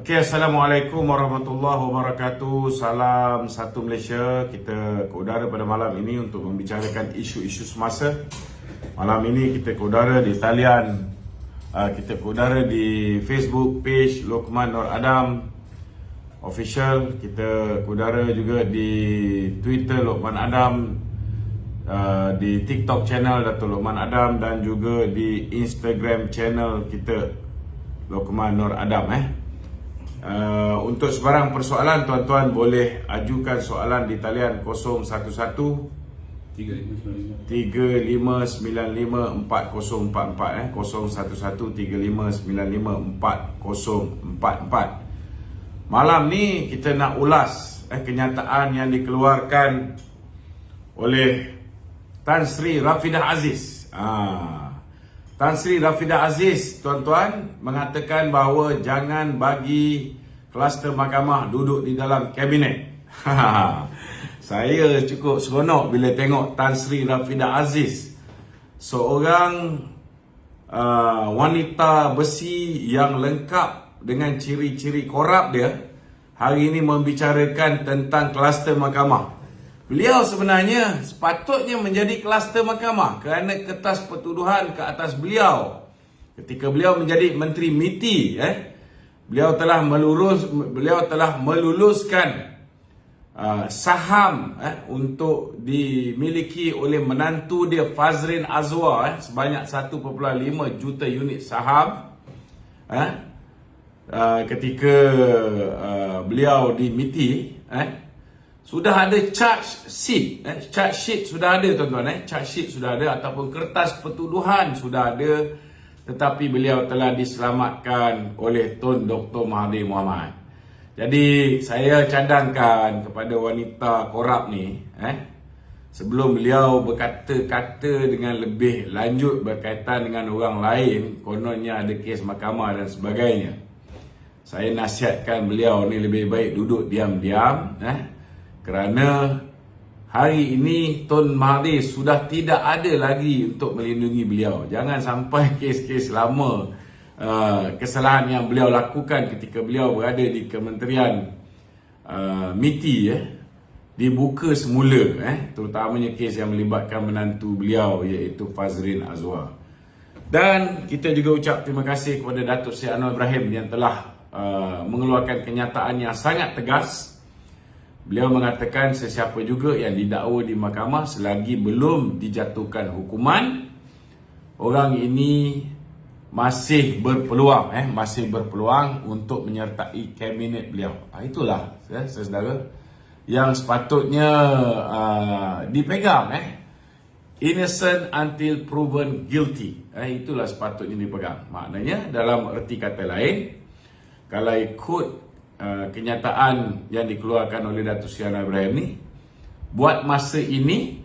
Okey, Assalamualaikum warahmatullahi wabarakatuh. Salam satu Malaysia. Kita ke udara pada malam ini untuk membicarakan isu-isu semasa. Malam ini kita ke udara di talian, kita ke udara di Facebook page Luqman Nur Adam Official. Kita ke udara juga di Twitter Luqman Adam, di TikTok channel Dato' Luqman Adam, dan juga di Instagram channel kita Luqman Nur Adam. Untuk sebarang persoalan, tuan-tuan boleh ajukan soalan di talian 011 3595 4044 011 3595 4044. Malam ni kita nak ulas kenyataan yang dikeluarkan oleh Tan Sri Rafidah Aziz. Tan Sri Rafidah Aziz, tuan-tuan, mengatakan bahawa jangan bagi kluster mahkamah duduk di dalam kabinet. Saya cukup seronok bila tengok Tan Sri Rafidah Aziz, seorang wanita besi yang lengkap dengan ciri-ciri korup dia, hari ini membicarakan tentang kluster mahkamah. Beliau sebenarnya sepatutnya menjadi kluster mahkamah kerana kertas pertuduhan ke atas beliau ketika beliau menjadi Menteri MITI. Beliau telah meluluskan saham untuk dimiliki oleh menantu dia Fazrin Azwar sebanyak 1.5 juta unit saham ketika beliau di MITI. Sudah ada charge sheet, charge sheet sudah ada, tuan-tuan, charge sheet sudah ada ataupun kertas pertuduhan sudah ada, tetapi beliau telah diselamatkan oleh Tun Dr. Mahathir Mohamad. Jadi saya cadangkan kepada wanita korup ni, sebelum beliau berkata-kata dengan lebih lanjut berkaitan dengan orang lain, kononnya ada kes mahkamah dan sebagainya, saya nasihatkan beliau ni lebih baik duduk diam-diam, kerana hari ini Tun Mahathir sudah tidak ada lagi untuk melindungi beliau. Jangan sampai kes-kes lama, kesalahan yang beliau lakukan ketika beliau berada di Kementerian MITI dibuka semula, terutamanya kes yang melibatkan menantu beliau iaitu Fazrin Azwar. Dan kita juga ucap terima kasih kepada Datuk Seri Anwar Ibrahim yang telah mengeluarkan kenyataan yang sangat tegas. Beliau mengatakan sesiapa juga yang didakwa di mahkamah selagi belum dijatuhkan hukuman, orang ini masih berpeluang untuk menyertai kabinet beliau. Itulah saudara yang sepatutnya dipegang, innocent until proven guilty. Itulah sepatutnya dipegang. Maknanya dalam erti kata lain, kalau ikut kenyataan yang dikeluarkan oleh Datuk Seri Anwar Ibrahim ni, buat masa ini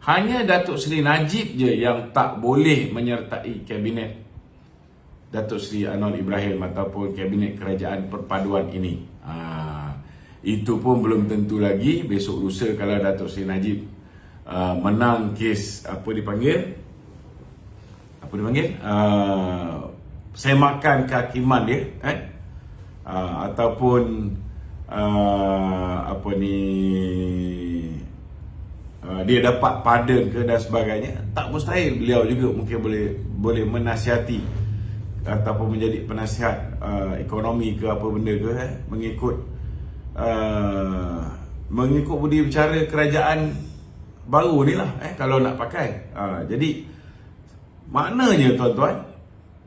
hanya Datuk Seri Najib je yang tak boleh menyertai kabinet Datuk Seri Anwar Ibrahim ataupun kabinet kerajaan perpaduan ini. Itu pun belum tentu lagi. Besok lusa kalau Datuk Seri Najib menang kes semakan kehakiman dia, ataupun dia dapat pardon ke dan sebagainya, tak mustahil beliau juga mungkin boleh menasihati ataupun menjadi penasihat ekonomi ke apa benda ke, mengikut budi bicara kerajaan baru ni lah, kalau nak pakai. Jadi maknanya, tuan-tuan,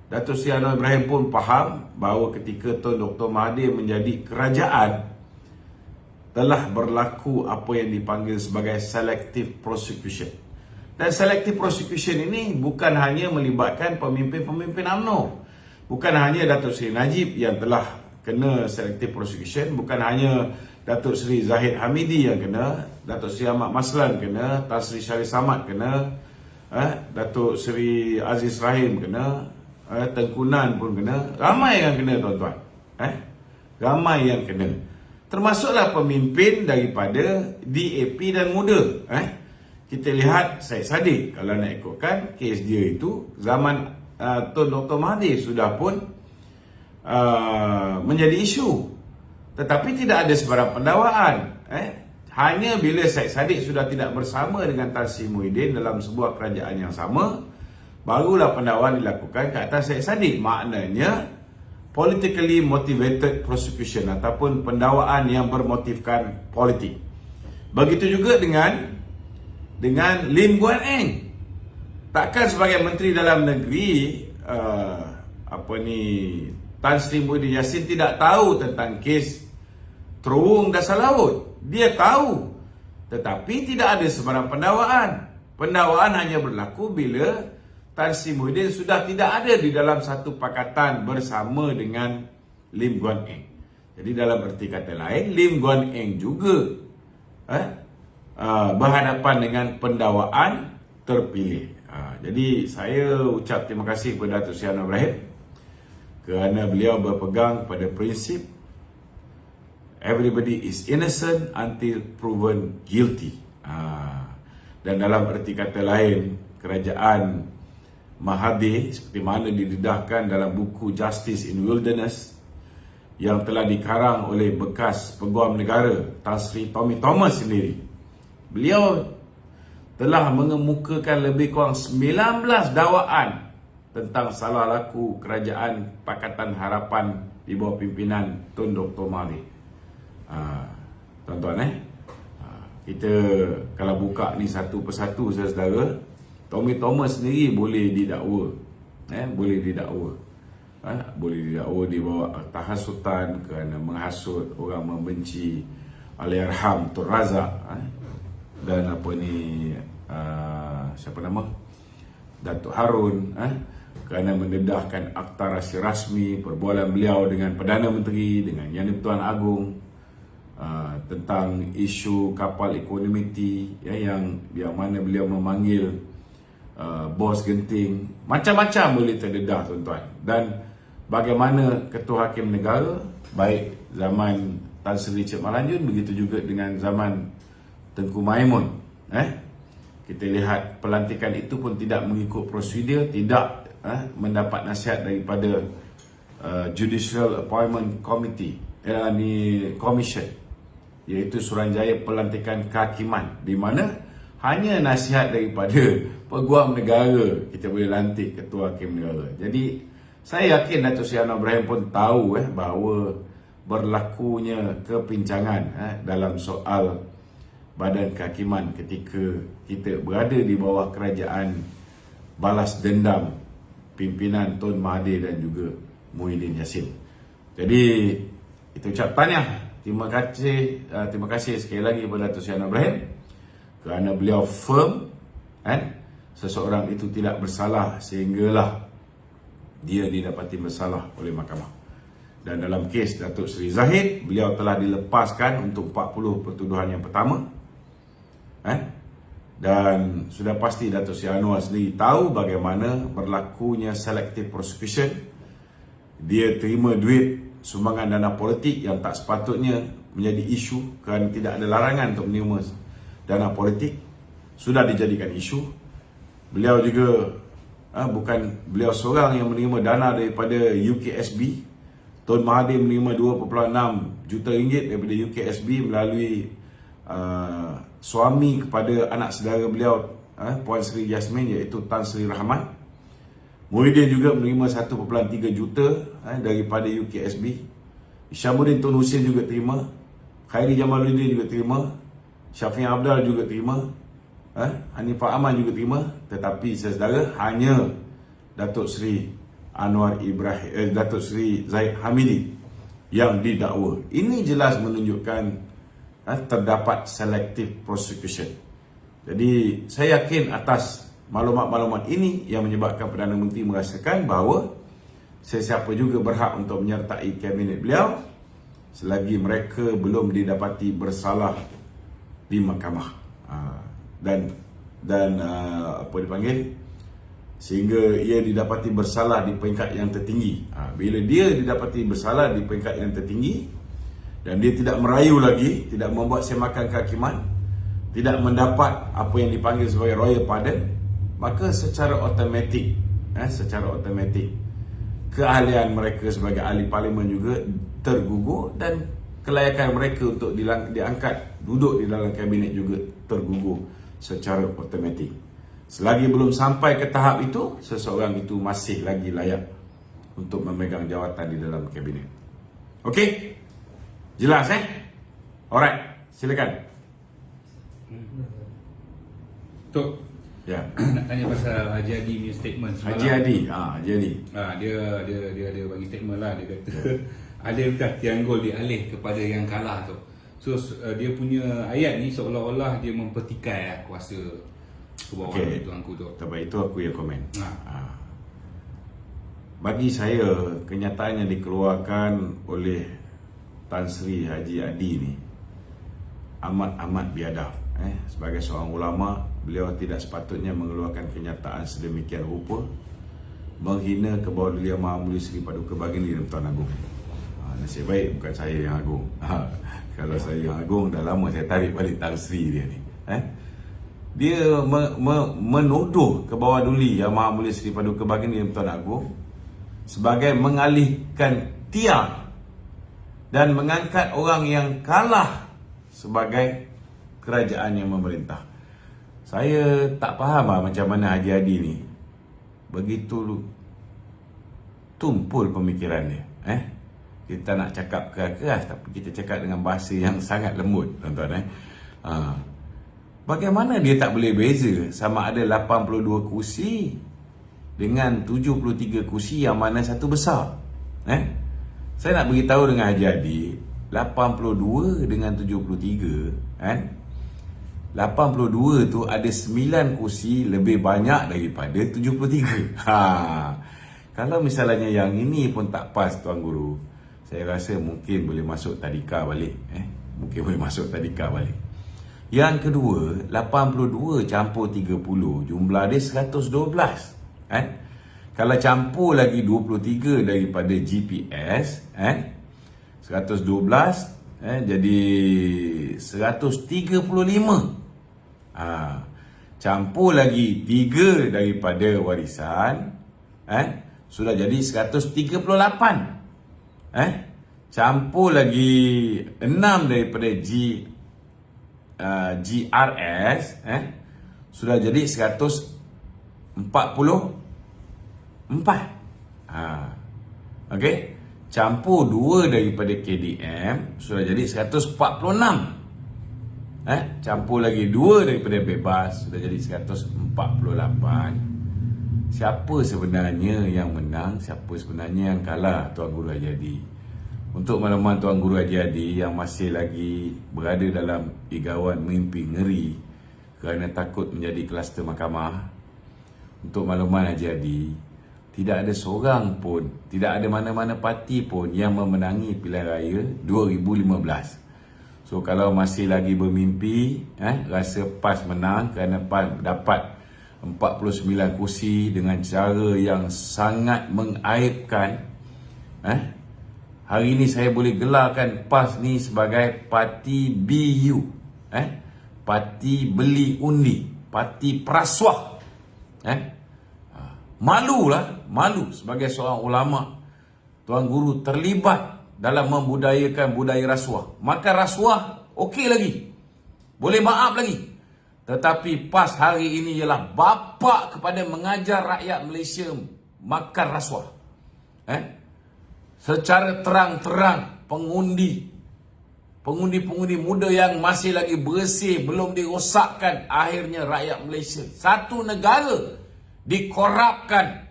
Datuk Seri Anwar Ibrahim pun faham bahawa ketika Tun Dr. Mahathir menjadi kerajaan, telah berlaku apa yang dipanggil sebagai selective prosecution. Dan selective prosecution ini bukan hanya melibatkan pemimpin-pemimpin UMNO. Bukan hanya Datuk Seri Najib yang telah kena selective prosecution, bukan hanya Datuk Seri Zahid Hamidi yang kena, Datuk Seri Ahmad Maslan kena, Tan Sri Syarif Samad kena, Datuk Seri Aziz Rahim kena, Tengku Nan pun kena. Ramai yang kena, tuan-tuan. Ramai yang kena. Termasuklah pemimpin daripada DAP dan Muda. Kita lihat Syed Saddiq, kalau nak ikutkan kes dia itu zaman Tun Dr. Mahathir sudah pun menjadi isu. Tetapi tidak ada sebarang pendakwaan. Hanya bila Syed Saddiq sudah tidak bersama dengan Tan Sri Muhyiddin dalam sebuah kerajaan yang sama, barulah pendakwaan dilakukan ke atas Syed Saddiq. Maknanya politically motivated prosecution ataupun pendakwaan yang bermotifkan politik. Begitu juga dengan Lim Guan Eng. Takkan sebagai Menteri Dalam Negeri Tan Sri Muhyiddin Yassin tidak tahu tentang kes terowong dasar laut. Dia tahu, tetapi tidak ada sebarang pendakwaan. Pendakwaan hanya berlaku bila Tan Sri Muhyiddin sudah tidak ada di dalam satu pakatan bersama dengan Lim Guan Eng. Jadi dalam erti kata lain, Lim Guan Eng juga berhadapan dengan pendakwaan terpilih. Jadi saya ucap terima kasih kepada Datuk Seri Anwar Ibrahim kerana beliau berpegang pada prinsip everybody is innocent until proven guilty. Dan dalam erti kata lain, kerajaan Mahathir seperti mana didedahkan dalam buku Justice in Wilderness yang telah dikarang oleh bekas Peguam Negara Tan Sri Tommy Thomas sendiri. Beliau telah mengemukakan lebih kurang 19 dakwaan tentang salah laku kerajaan Pakatan Harapan di bawah pimpinan Tun Dr. Mahathir. Tuan-tuan, kita kalau buka ni satu persatu, saudara, Tommy Thomas sendiri boleh didakwa, boleh didakwa di bawah tahasutan kerana menghasut orang membenci Allahyarham Tun Razak, dan siapa nama, Datuk Harun, kerana mendedahkan akta rahsia rasmi perbualan beliau dengan Perdana Menteri, dengan Yang di-Pertuan Agong, tentang isu kapal ekonomi yang mana beliau memanggil bos genting. Macam-macam boleh terdedah, tuan-tuan. Dan bagaimana Ketua Hakim Negara, baik zaman Tan Sri Richard Malanjun, begitu juga dengan zaman Tengku Maimun, kita lihat pelantikan itu pun tidak mengikut prosedur, tidak mendapat nasihat daripada Judicial Appointment Committee, Commission, iaitu Suruhanjaya Pelantikan Kehakiman, di mana hanya nasihat daripada Peguam Negara kita boleh lantik Ketua Hakim Negara. Jadi saya yakin Datuk Seri Anwar Ibrahim pun tahu bahawa berlakunya kepincangan dalam soal badan kehakiman ketika kita berada di bawah kerajaan balas dendam pimpinan Tun Mahathir dan juga Muhyiddin Yassin. Jadi kita ucap tahniah, terima kasih sekali lagi kepada Datuk Seri Anwar Ibrahim kerana beliau firm, seseorang itu tidak bersalah sehinggalah dia didapati bersalah oleh mahkamah. Dan dalam kes Datuk Seri Zahid, beliau telah dilepaskan untuk 40 pertuduhan yang pertama. Dan sudah pasti Datuk Seri Anwar sendiri tahu bagaimana berlakunya selective prosecution. Dia terima duit sumbangan dana politik yang tak sepatutnya menjadi isu kerana tidak ada larangan untuk menerima dana politik. Sudah dijadikan isu. Beliau juga bukan beliau seorang yang menerima dana daripada UKSB. Tun Mahathir menerima 2.6 juta ringgit daripada UKSB melalui suami kepada anak saudara beliau, Puan Sri Yasmin, iaitu Tan Sri Rahman. Muhyiddin juga menerima 1.3 juta daripada UKSB. Isyamuddin Tun Hussein juga terima. Khairi Jamaluddin juga terima. Syafiq Abdal juga terima. Hanifah Aman juga terima. Tetapi saudara, hanya Datuk Seri Anwar Ibrahim, Datuk Seri Zahid Hamidi yang didakwa. Ini jelas menunjukkan terdapat selective prosecution. Jadi saya yakin atas maklumat-maklumat ini yang menyebabkan Perdana Menteri merasakan bahawa sesiapa juga berhak untuk menyertai kabinet beliau selagi mereka belum didapati bersalah di mahkamah. Dan apa dipanggil, sehingga ia didapati bersalah di peringkat yang tertinggi. Bila dia didapati bersalah di peringkat yang tertinggi dan dia tidak merayu lagi, tidak membuat semakan kehakiman, tidak mendapat apa yang dipanggil sebagai royal pardon, maka secara automatik keahlian mereka sebagai ahli parlimen juga tergugur, dan kelayakan mereka untuk diangkat duduk di dalam kabinet juga tergugur secara automatik. Selagi belum sampai ke tahap itu, seseorang itu masih lagi layak untuk memegang jawatan di dalam kabinet. Okey? Jelas Alright, silakan. Tok, Ya. nak tanya pasal Haji Hadi punya statement semalam. Haji Hadi, Haji Hadi. Dia bagi statement lah. Dia kata ada bekas tiang gol dialih kepada yang kalah tu. So dia punya ayat ni seolah-olah dia mempertikai kuasa kebawahan tuanku tu. Tapi itu aku yang komen. Bagi saya, kenyataan yang dikeluarkan oleh Tan Sri Haji Hadi ni amat biadab. Sebagai seorang ulama, beliau tidak sepatutnya mengeluarkan kenyataan sedemikian rupa menghina kebawah Yang Maha Mulia Seri Paduka Baginda Tuan Agong. Nasib baik bukan saya yang agung. Kalau saya yang agung, dah lama saya tarik balik Tan Sri dia ni. Dia menuduh kebawah duli Yang Maha Mulia Seri Paduka Baginda Tuan Agong sebagai mengalihkan tiang dan mengangkat orang yang kalah sebagai kerajaan yang memerintah. Saya tak faham macam mana Haji Hadi ni begitu tumpul pemikiran dia. Kita nak cakap keras, tapi kita cakap dengan bahasa yang sangat lembut, tuan-tuan. Bagaimana dia tak boleh beza sama ada 82 kursi dengan 73 kursi yang mana satu besar? Saya nak beritahu dengan Haji Hadi, 82 dengan 73, 82 tu ada 9 kursi lebih banyak daripada 73. Kalau misalnya yang ini pun tak pas, Tuan Guru, saya rasa mungkin boleh masuk tadika balik. Mungkin boleh masuk tadika balik. Yang kedua, 82 campur 30, jumlah dia 112. Kalau campur lagi 23 daripada GPS, 112, jadi 135. Campur lagi 3 daripada warisan, sudah jadi 138. Campur lagi 6 daripada GRS, sudah jadi 144. Okey. Campur 2 daripada KDM, sudah jadi 146. Campur lagi 2 daripada bebas, sudah jadi 148. Siapa sebenarnya yang menang, siapa sebenarnya yang kalah, Tuan Guru Haji Hadi? Untuk makluman Tuan Guru Haji Hadi yang masih lagi berada dalam igawan mimpi ngeri kerana takut menjadi kluster mahkamah, untuk makluman Haji Hadi, tidak ada seorang pun, tidak ada mana-mana parti pun yang memenangi pilihan raya 2015. So kalau masih lagi bermimpi, rasa PAS menang kerana PAS dapat 49 kursi dengan cara yang sangat mengaibkan, hari ini saya boleh gelarkan PAS ni sebagai parti BU, parti beli undi, parti perasuah. Malu sebagai seorang ulama, Tuan Guru terlibat dalam membudayakan budaya rasuah. Makan rasuah okey lagi, boleh maaf lagi. Tetapi PAS hari ini ialah bapa kepada mengajar rakyat Malaysia makan rasuah. Secara terang-terang, pengundi muda yang masih lagi bersih, belum dirosakkan, akhirnya rakyat Malaysia, satu negara, dikorapkan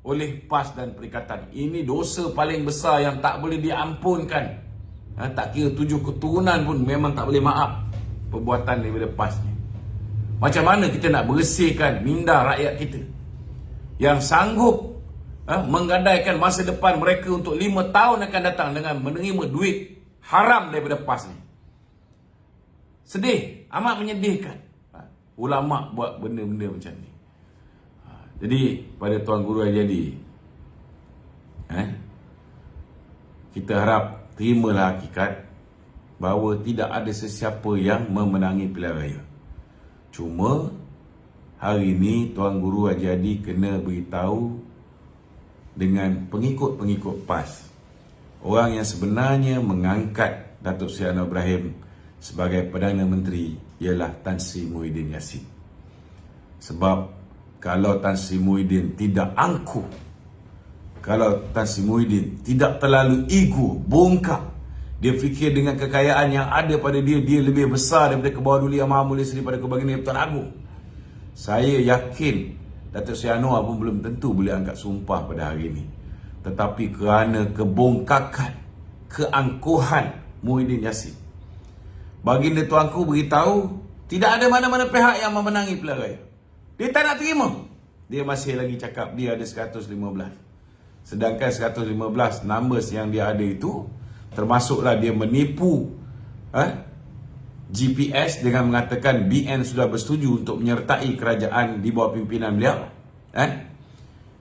oleh PAS dan Perikatan. Ini dosa paling besar yang tak boleh diampunkan. Tak kira 7 keturunan pun memang tak boleh maaf perbuatan daripada PAS ni. Macam mana kita nak bersihkan minda rakyat kita yang sanggup menggadaikan masa depan mereka untuk 5 tahun akan datang dengan menerima duit haram daripada PAS ni? Sedih, amat menyedihkan ulama buat benda-benda macam ni. Jadi pada Tuan Guru Haji Hadi, kita harap terimalah hakikat bahawa tidak ada sesiapa yang memenangi pilihan raya. Cuma hari ini Tuan Guru Haji Hadi kena beritahu dengan pengikut-pengikut PAS. Orang yang sebenarnya mengangkat Datuk Seri Anwar Ibrahim sebagai Perdana Menteri ialah Tan Sri Muhyiddin Yassin. Sebab kalau Tan Sri Muhyiddin tidak angkuh, kalau Tan Sri Muhyiddin tidak terlalu ego, bongkak, dia fikir dengan kekayaan yang ada pada dia, dia lebih besar daripada Kebawah Yang Maha Mulia daripada Kebaginda Pertuan Agong. Saya yakin Datuk Seri Anwar pun belum tentu boleh angkat sumpah pada hari ini. Tetapi kerana kebongkakan, keangkuhan Muhyiddin Yassin, Baginda Tuanku beritahu tidak ada mana-mana pihak yang memenangi pilihan raya. Dia tak nak terima. Dia masih lagi cakap dia ada 115. Sedangkan 115 numbers yang dia ada itu, termasuklah dia menipu GPS dengan mengatakan BN sudah bersetuju untuk menyertai kerajaan di bawah pimpinan beliau.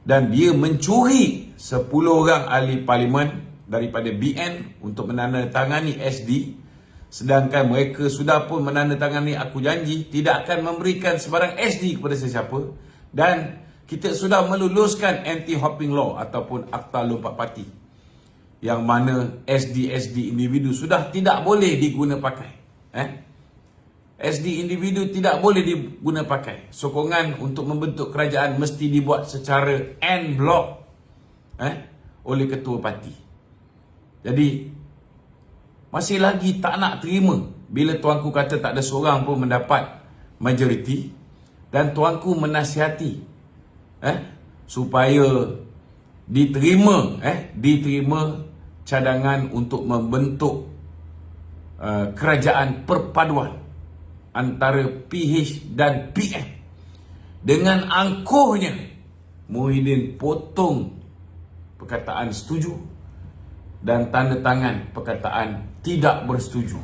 Dan dia mencuri 10 orang ahli parlimen daripada BN untuk menandatangani SD. Sedangkan mereka sudah pun menandatangani aku janji tidak akan memberikan sebarang SD kepada sesiapa. Dan kita sudah meluluskan anti-hopping law ataupun Akta Lompat Parti, yang mana SD individu sudah tidak boleh diguna pakai. SD individu tidak boleh diguna pakai. Sokongan untuk membentuk kerajaan mesti dibuat secara en bloc oleh ketua parti. Jadi masih lagi tak nak terima bila tuanku kata tak ada seorang pun mendapat majoriti, dan tuanku menasihati supaya diterima cadangan untuk membentuk kerajaan perpaduan antara PH dan PM. Dengan angkuhnya Muhyiddin potong perkataan setuju dan tanda tangan perkataan tidak bersetuju.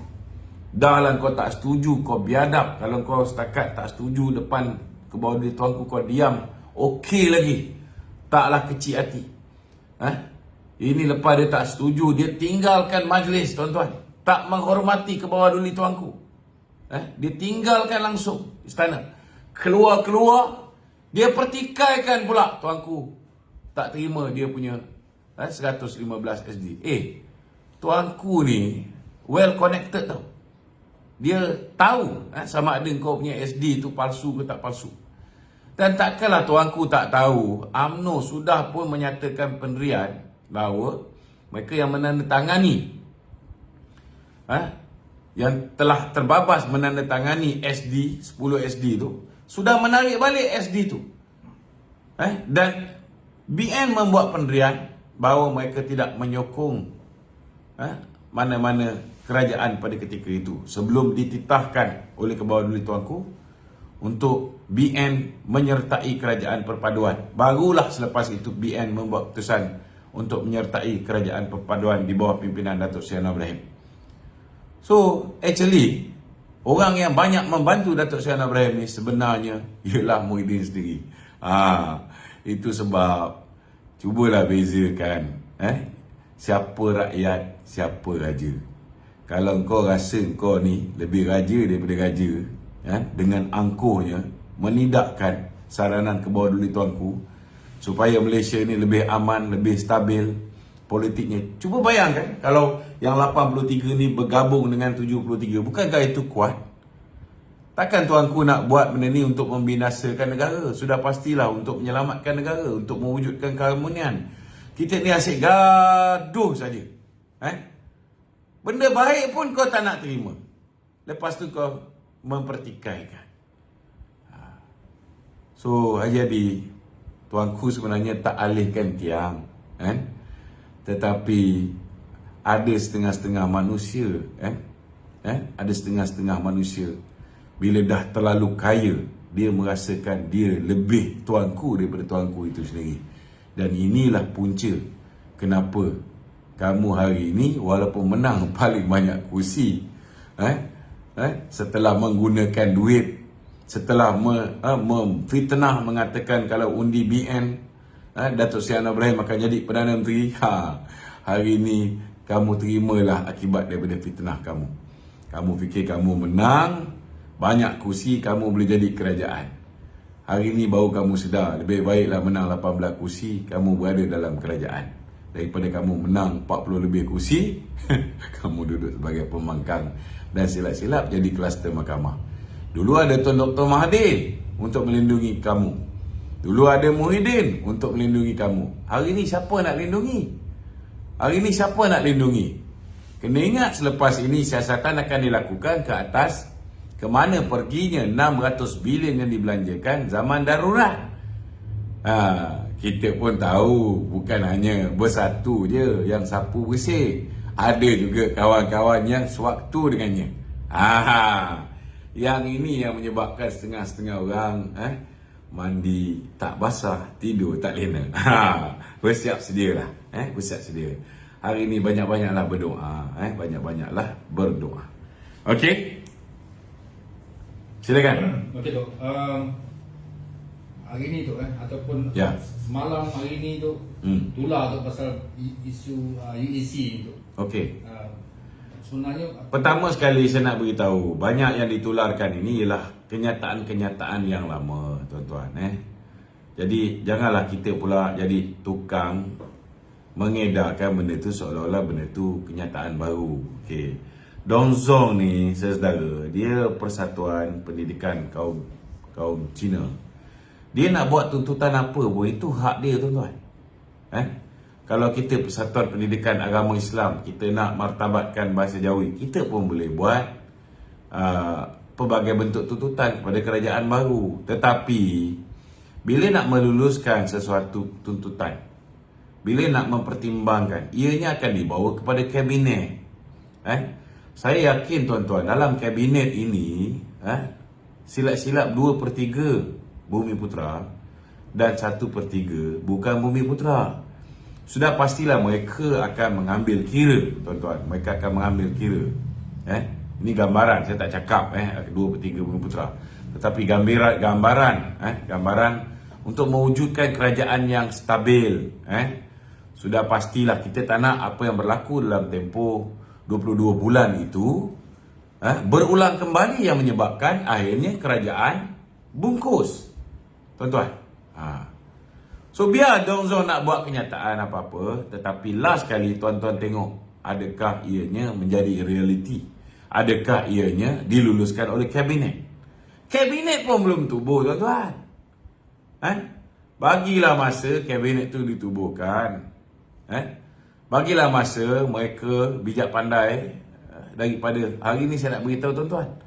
Dah lah kau tak setuju, kau biadab. Kalau kau setakat tak setuju depan Kebawah Tuanku kau diam, okey lagi. Taklah kecil hati. Ini lepas dia tak setuju, dia tinggalkan majlis, tuan-tuan. Tak menghormati Kebawah Tuanku. Dia tinggalkan langsung istana. Keluar-keluar, dia pertikaikan pula tuanku. Tak terima dia punya 115 SD. Tuanku ni well connected tau. Dia tahu sama ada kau punya SD tu palsu ke tak palsu. Dan takkanlah tuanku tak tahu, UMNO sudah pun menyatakan pendirian bahawa mereka yang menandatangani yang telah terbabas menandatangani SD, 10 SD tu, sudah menarik balik SD tu. Dan BN membuat pendirian bahawa mereka tidak menyokong mana-mana kerajaan pada ketika itu, sebelum dititahkan oleh Kebawah Tuanku untuk BN menyertai kerajaan perpaduan. Barulah selepas itu BN membuat keputusan untuk menyertai kerajaan perpaduan di bawah pimpinan Datuk Seri Anwar Ibrahim. So, actually, orang yang banyak membantu Datuk Seri Anwar Ibrahim ni sebenarnya ialah Muhyiddin sendiri. Itu sebab, cubalah bezakan siapa rakyat, siapa raja. Kalau kau rasa kau ni lebih raja daripada raja, dengan angkuhnya menidakkan saranan Kebawah Tuanku supaya Malaysia ni lebih aman, lebih stabil politiknya. Cuba bayangkan kalau yang 83 ni bergabung dengan 73, bukankah itu kuat? Takkan tuanku nak buat benda ni untuk membinasakan negara? Sudah pastilah untuk menyelamatkan negara, untuk mewujudkan keharmonian. Kita ni asyik gaduh saja. Benda baik pun kau tak nak terima. Lepas tu kau mempertikaikan. So, Haji Adi, tuanku sebenarnya tak alihkan tiang, tetapi ada setengah-setengah manusia, ada setengah-setengah manusia bila dah terlalu kaya, dia merasakan dia lebih tuanku daripada tuanku itu sendiri. Dan inilah punca kenapa kamu hari ini walaupun menang paling banyak kursi, setelah menggunakan duit, setelah memfitnah mengatakan kalau undi BN Datuk Seri Anwar Ibrahim akan jadi Perdana Menteri, hari ini kamu terimalah akibat daripada fitnah kamu. Kamu fikir kamu menang banyak kursi, kamu boleh jadi kerajaan. Hari ni baru kamu sedar, lebih baiklah menang 18 kursi, kamu berada dalam kerajaan, daripada kamu menang 40 lebih kursi, kamu duduk sebagai pembangkang dan silap-silap jadi kluster mahkamah. Dulu ada Tuan Dr. Mahathir untuk melindungi kamu. Dulu ada Muhyiddin untuk melindungi kamu. Hari ni siapa nak lindungi? Hari ni siapa nak lindungi? Kena ingat, selepas ini siasatan akan dilakukan ke atas ke mana perginya 600 bilion yang dibelanjakan zaman darurat. Kita pun tahu bukan hanya bersatu je yang sapu bersih. Ada juga kawan-kawan yang sewaktu dengannya. Yang ini yang menyebabkan setengah-setengah orang mandi tak basah, tidur tak lena. Bersiap sedialah. Bersiap sedia. Hari ini banyak-banyaklah berdoa. Banyak-banyaklah berdoa. Okey? Silakan. Okey Tok. Hari ni tu ataupun Ya. semalam hari ni tu tular tu pasal isu UEC tu. Okey. Sebenarnya Pertama sekali saya nak beritahu, banyak yang ditularkan ini ialah kenyataan-kenyataan yang lama, tuan-tuan. Jadi janganlah kita pula jadi tukang mengedarkan benda tu seolah-olah benda tu kenyataan baru. Okey. Dong Zong ni, saudara, dia Persatuan Pendidikan kaum Cina. Dia nak buat tuntutan apa pun, itu hak dia, tuan-tuan. Kalau kita Persatuan Pendidikan Agama Islam, kita nak martabatkan bahasa Jawi, kita pun boleh buat pelbagai bentuk tuntutan kepada kerajaan baru. Tetapi bila nak meluluskan sesuatu tuntutan, bila nak mempertimbangkan, ianya akan dibawa kepada kabinet. Saya yakin, tuan-tuan, dalam kabinet ini silap-silap 2/3 Bumi Putra dan 1/3 bukan Bumi Putra. Sudah pastilah mereka akan mengambil kira, tuan-tuan. Mereka akan mengambil kira. Ini gambaran, saya tak cakap 2/3 Bumi Putra. Tetapi gambaran untuk mewujudkan kerajaan yang stabil. Sudah pastilah kita tak nak apa yang berlaku dalam tempoh 22 bulan itu berulang kembali, yang menyebabkan akhirnya kerajaan bungkus, tuan-tuan. So biar Dong Zong nak buat kenyataan apa-apa, tetapi last kali tuan-tuan tengok, adakah ianya menjadi realiti? Adakah ianya diluluskan oleh kabinet? Kabinet pun belum tubuh, tuan-tuan. Bagilah masa kabinet tu ditubuhkan. Bagilah masa mereka bijak pandai. Daripada hari ni saya nak beritahu, tuan-tuan,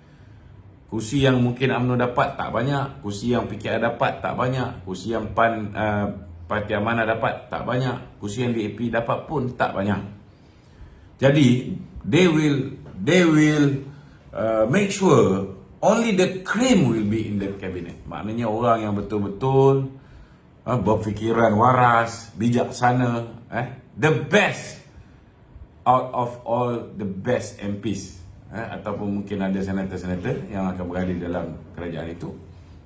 kursi yang mungkin UMNO dapat tak banyak, kursi yang PKR dapat tak banyak, kursi yang Parti Amanah dapat tak banyak, kursi yang DAP dapat pun tak banyak. Jadi they will make sure only the cream will be in the cabinet. Maknanya orang yang betul-betul berfikiran waras, bijaksana, the best out of all the best MPs, ataupun mungkin ada senator-senator yang akan berada dalam kerajaan itu,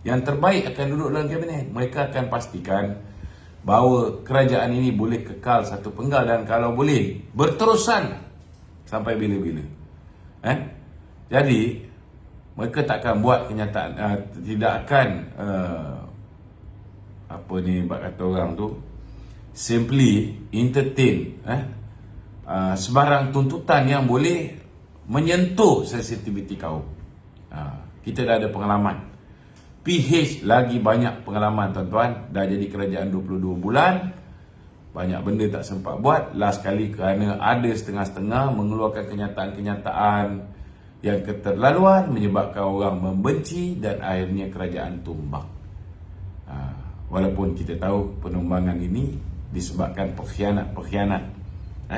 yang terbaik akan duduk dalam kabinet. Mereka akan pastikan bahawa kerajaan ini boleh kekal satu penggal, dan kalau boleh berterusan sampai bila-bila. Jadi mereka takkan buat kenyataan, tidak akan kata orang tu, simply entertain sebarang tuntutan yang boleh menyentuh sensitiviti kaum. Kita dah ada pengalaman. PH lagi banyak pengalaman, tuan-tuan. Dah jadi kerajaan 22 bulan, banyak benda tak sempat buat. Last kali kerana ada setengah-setengah mengeluarkan kenyataan-kenyataan yang keterlaluan, menyebabkan orang membenci dan akhirnya kerajaan tumbang. Walaupun kita tahu penumbangan ini disebabkan pengkhianat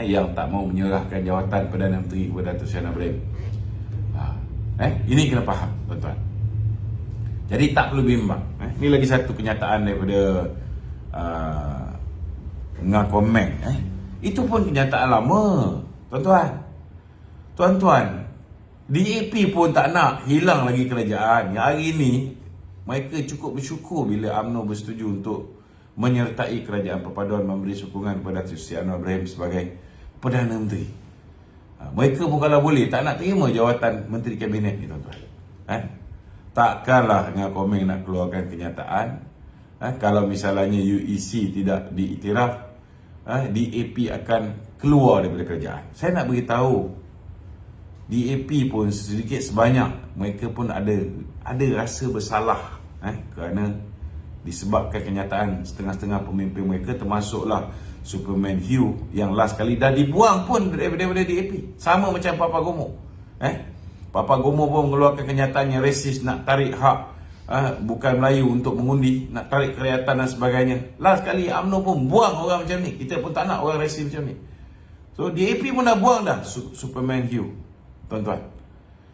yang tak mau menyerahkan jawatan Perdana Menteri kepada Datuk Seri Ibrahim. Ini kena faham, tuan-tuan. Jadi tak perlu bimbang. Ini lagi satu kenyataan daripada Ngakomeng. Itu pun kenyataan lama, tuan-tuan. Tuan-tuan, DAP pun tak nak hilang lagi kerajaan. Yang hari ini mereka cukup bersyukur bila UMNO bersetuju untuk menyertai kerajaan perpaduan memberi sokongan kepada Datuk Seri Anwar Ibrahim sebagai Perdana Menteri. Mereka pun kalau boleh tak nak terima jawatan Menteri Kabinet ni, tuan-tuan. takkanlah dengan Komeng nak keluarkan kenyataan kalau misalnya UEC tidak diiktiraf, DAP akan keluar daripada kerajaan. Saya nak beritahu, DAP pun sedikit sebanyak mereka pun ada rasa bersalah kerana disebabkan kenyataan setengah-setengah pemimpin mereka, termasuklah Superman Hugh yang last kali dah dibuang pun daripada DAP. Sama macam Papa Gomo. Papa Gomo pun mengeluarkan kenyataan yang resis, nak tarik hak bukan Melayu untuk mengundi, nak tarik kerakyatan dan sebagainya. Last kali UMNO pun buang orang macam ni. Kita pun tak nak orang resis macam ni. So DAP pun dah buang dah Superman Hugh, tuan-tuan.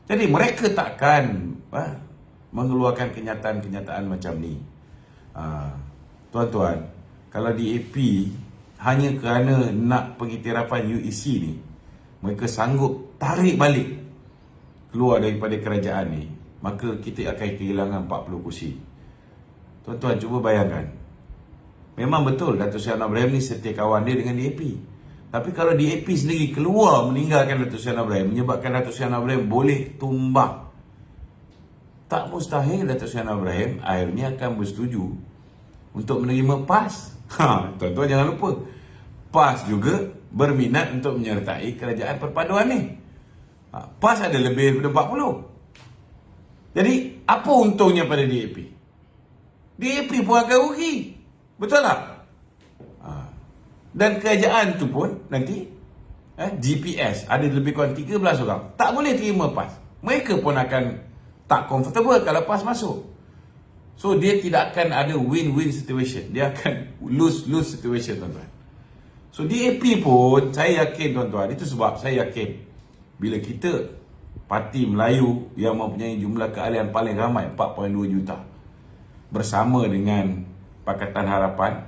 Jadi mereka takkan mengeluarkan kenyataan-kenyataan macam ni. Tuan-tuan, kalau DAP hanya kerana nak pengiktirafan UEC ni, mereka sanggup tarik balik keluar daripada kerajaan ni, maka kita akan kehilangan 40 kursi. Tuan-tuan cuba bayangkan. Memang betul Datuk Seri Anwar Ibrahim ni setia kawan dia dengan DAP. Tapi kalau DAP sendiri keluar meninggalkan Datuk Seri Anwar Ibrahim, menyebabkan Datuk Seri Anwar Ibrahim boleh tumbang, tak mustahil Datuk Seri Anwar Ibrahim akhirnya akan bersetuju untuk menerima PAS. Tuan-tuan jangan lupa, PAS juga berminat untuk menyertai kerajaan perpaduan ni. PAS ada lebih daripada 40. Jadi apa untungnya pada DAP? DAP pun akan rugi. Betul tak? Dan kerajaan tu pun nanti GPS ada lebih kurang 13 orang tak boleh terima PAS. Mereka pun akan tak comfortable kalau PAS masuk. So dia tidak akan ada win-win situation. Dia akan lose-lose situation, tuan-tuan. So DAP pun saya yakin, tuan-tuan, itu sebab saya yakin bila kita parti Melayu yang mempunyai jumlah keahlian paling ramai 4.2 juta bersama dengan Pakatan Harapan,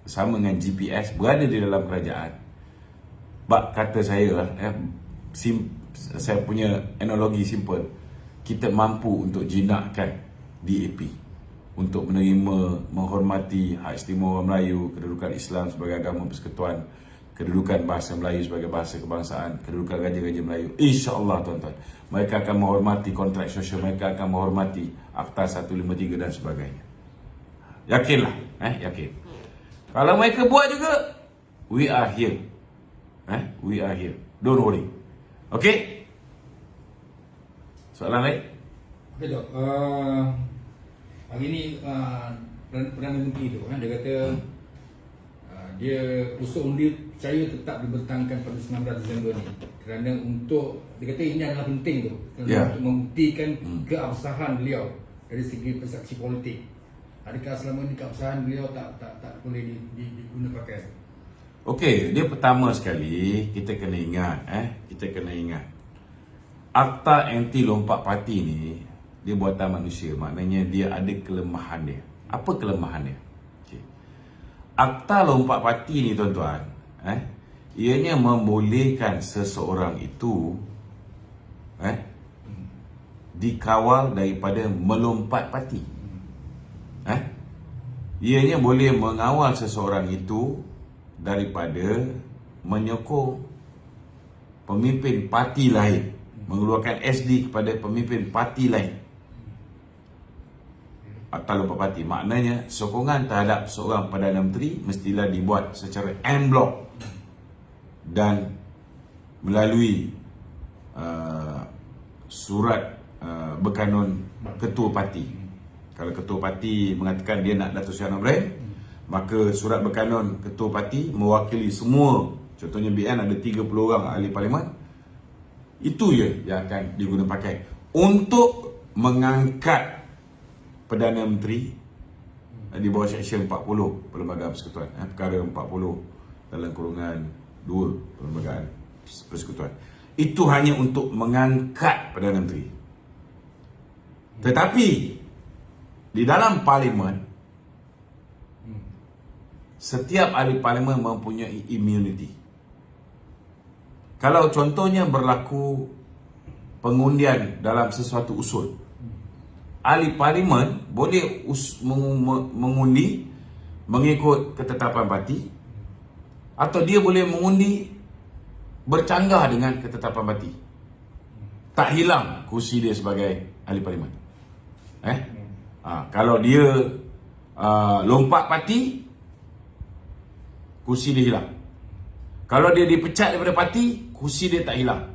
bersama dengan GPS berada di dalam kerajaan. Bak kata saya saya punya analogi simple, kita mampu untuk jinakkan DAP untuk menerima, menghormati hak istimewa Melayu, kedudukan Islam sebagai agama persekutuan, kedudukan bahasa Melayu sebagai bahasa kebangsaan, kedudukan raja-raja Melayu. InsyaAllah, tuan-tuan, mereka akan menghormati kontrak sosial, mereka akan menghormati Akta 153 dan sebagainya. Yakinlah, yakin. Kalau mereka buat juga, we are here. We are here. Don't worry. Okay? Soalan lain? Okay, Dok. Hari ni Perdana Menteri tu dia kata dia usul undi percaya tetap dibentangkan pada 19 Disember ni kerana untuk, dia kata ini adalah penting tu untuk membuktikan keabsahan beliau dari segi persaksi politik. Adakah selama ni keabsahan beliau tak boleh diguna pakai? Okey, dia pertama sekali kita kena ingat Akta Anti Lompat Parti ni dia buatan manusia, maknanya dia ada kelemahan dia. Apa kelemahan dia? Okay. Akta Lompat Parti ni, tuan-tuan, ianya membolehkan seseorang itu dikawal daripada melompat parti. Ianya boleh mengawal seseorang itu daripada menyokong pemimpin parti lain, mengeluarkan SD kepada pemimpin parti lain. Akta Lompat Parti maknanya sokongan terhadap seorang Perdana Menteri mestilah dibuat secara en bloc dan melalui surat berkanun ketua parti. Kalau ketua parti mengatakan dia nak Datuk Seri Anwar Ibrahim, maka surat berkanun ketua parti mewakili semua, contohnya BN ada 30 orang ahli parlimen, itu je yang akan digunakan pakai untuk mengangkat Perdana Menteri di bawah Seksyen 40 Perlembagaan Persekutuan, perkara 40 dalam kurungan 2 Perlembagaan Persekutuan. Itu hanya untuk mengangkat Perdana Menteri. Tetapi di dalam parlimen, setiap ahli parlimen mempunyai immunity. Kalau contohnya berlaku pengundian dalam sesuatu usul, ahli parlimen boleh mengundi mengikut ketetapan parti, atau dia boleh mengundi bercanggah dengan ketetapan parti. Tak hilang kursi dia sebagai ahli parlimen. Kalau dia lompat parti, kursi dia hilang. Kalau dia dipecat daripada parti, kursi dia tak hilang.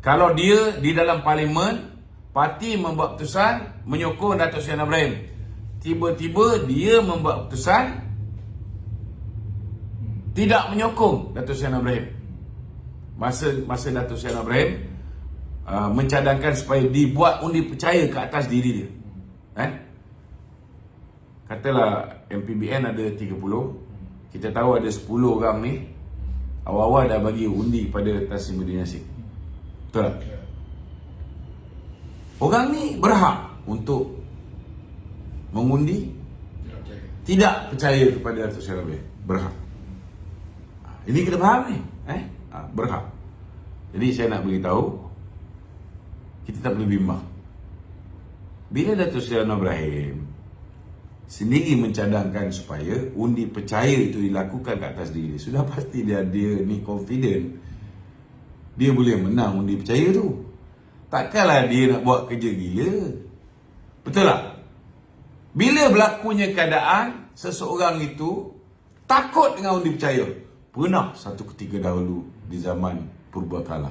Kalau dia di dalam parlimen, parti membuat keputusan menyokong Datuk Seri Anwar Ibrahim, tiba-tiba dia membuat keputusan tidak menyokong Datuk Seri Anwar Ibrahim. Masa Datuk Seri Anwar Ibrahim mencadangkan supaya dibuat undi percaya ke atas diri dia. Katalah MPBN ada 30, kita tahu ada 10 orang ni awal-awal dah bagi undi kepada Tan Sri Muhyiddin Yassin. Betul tak? Orang ni berhak untuk mengundi tidak percaya kepada Datuk Seri Anwar. Berhak. Ini kena faham ni. Berhak. Jadi saya nak beritahu, kita tak boleh bimbang. Bila Datuk Seri Anwar Ibrahim sendiri mencadangkan supaya undi percaya itu dilakukan ke atas diri, sudah pasti dia ni confident dia boleh menang undi percaya tu. Takkanlah dia nak buat kerja gila. Betul tak? Bila berlakunya keadaan seseorang itu takut dengan undi percaya. Pernah satu ketika dahulu di zaman purbakala,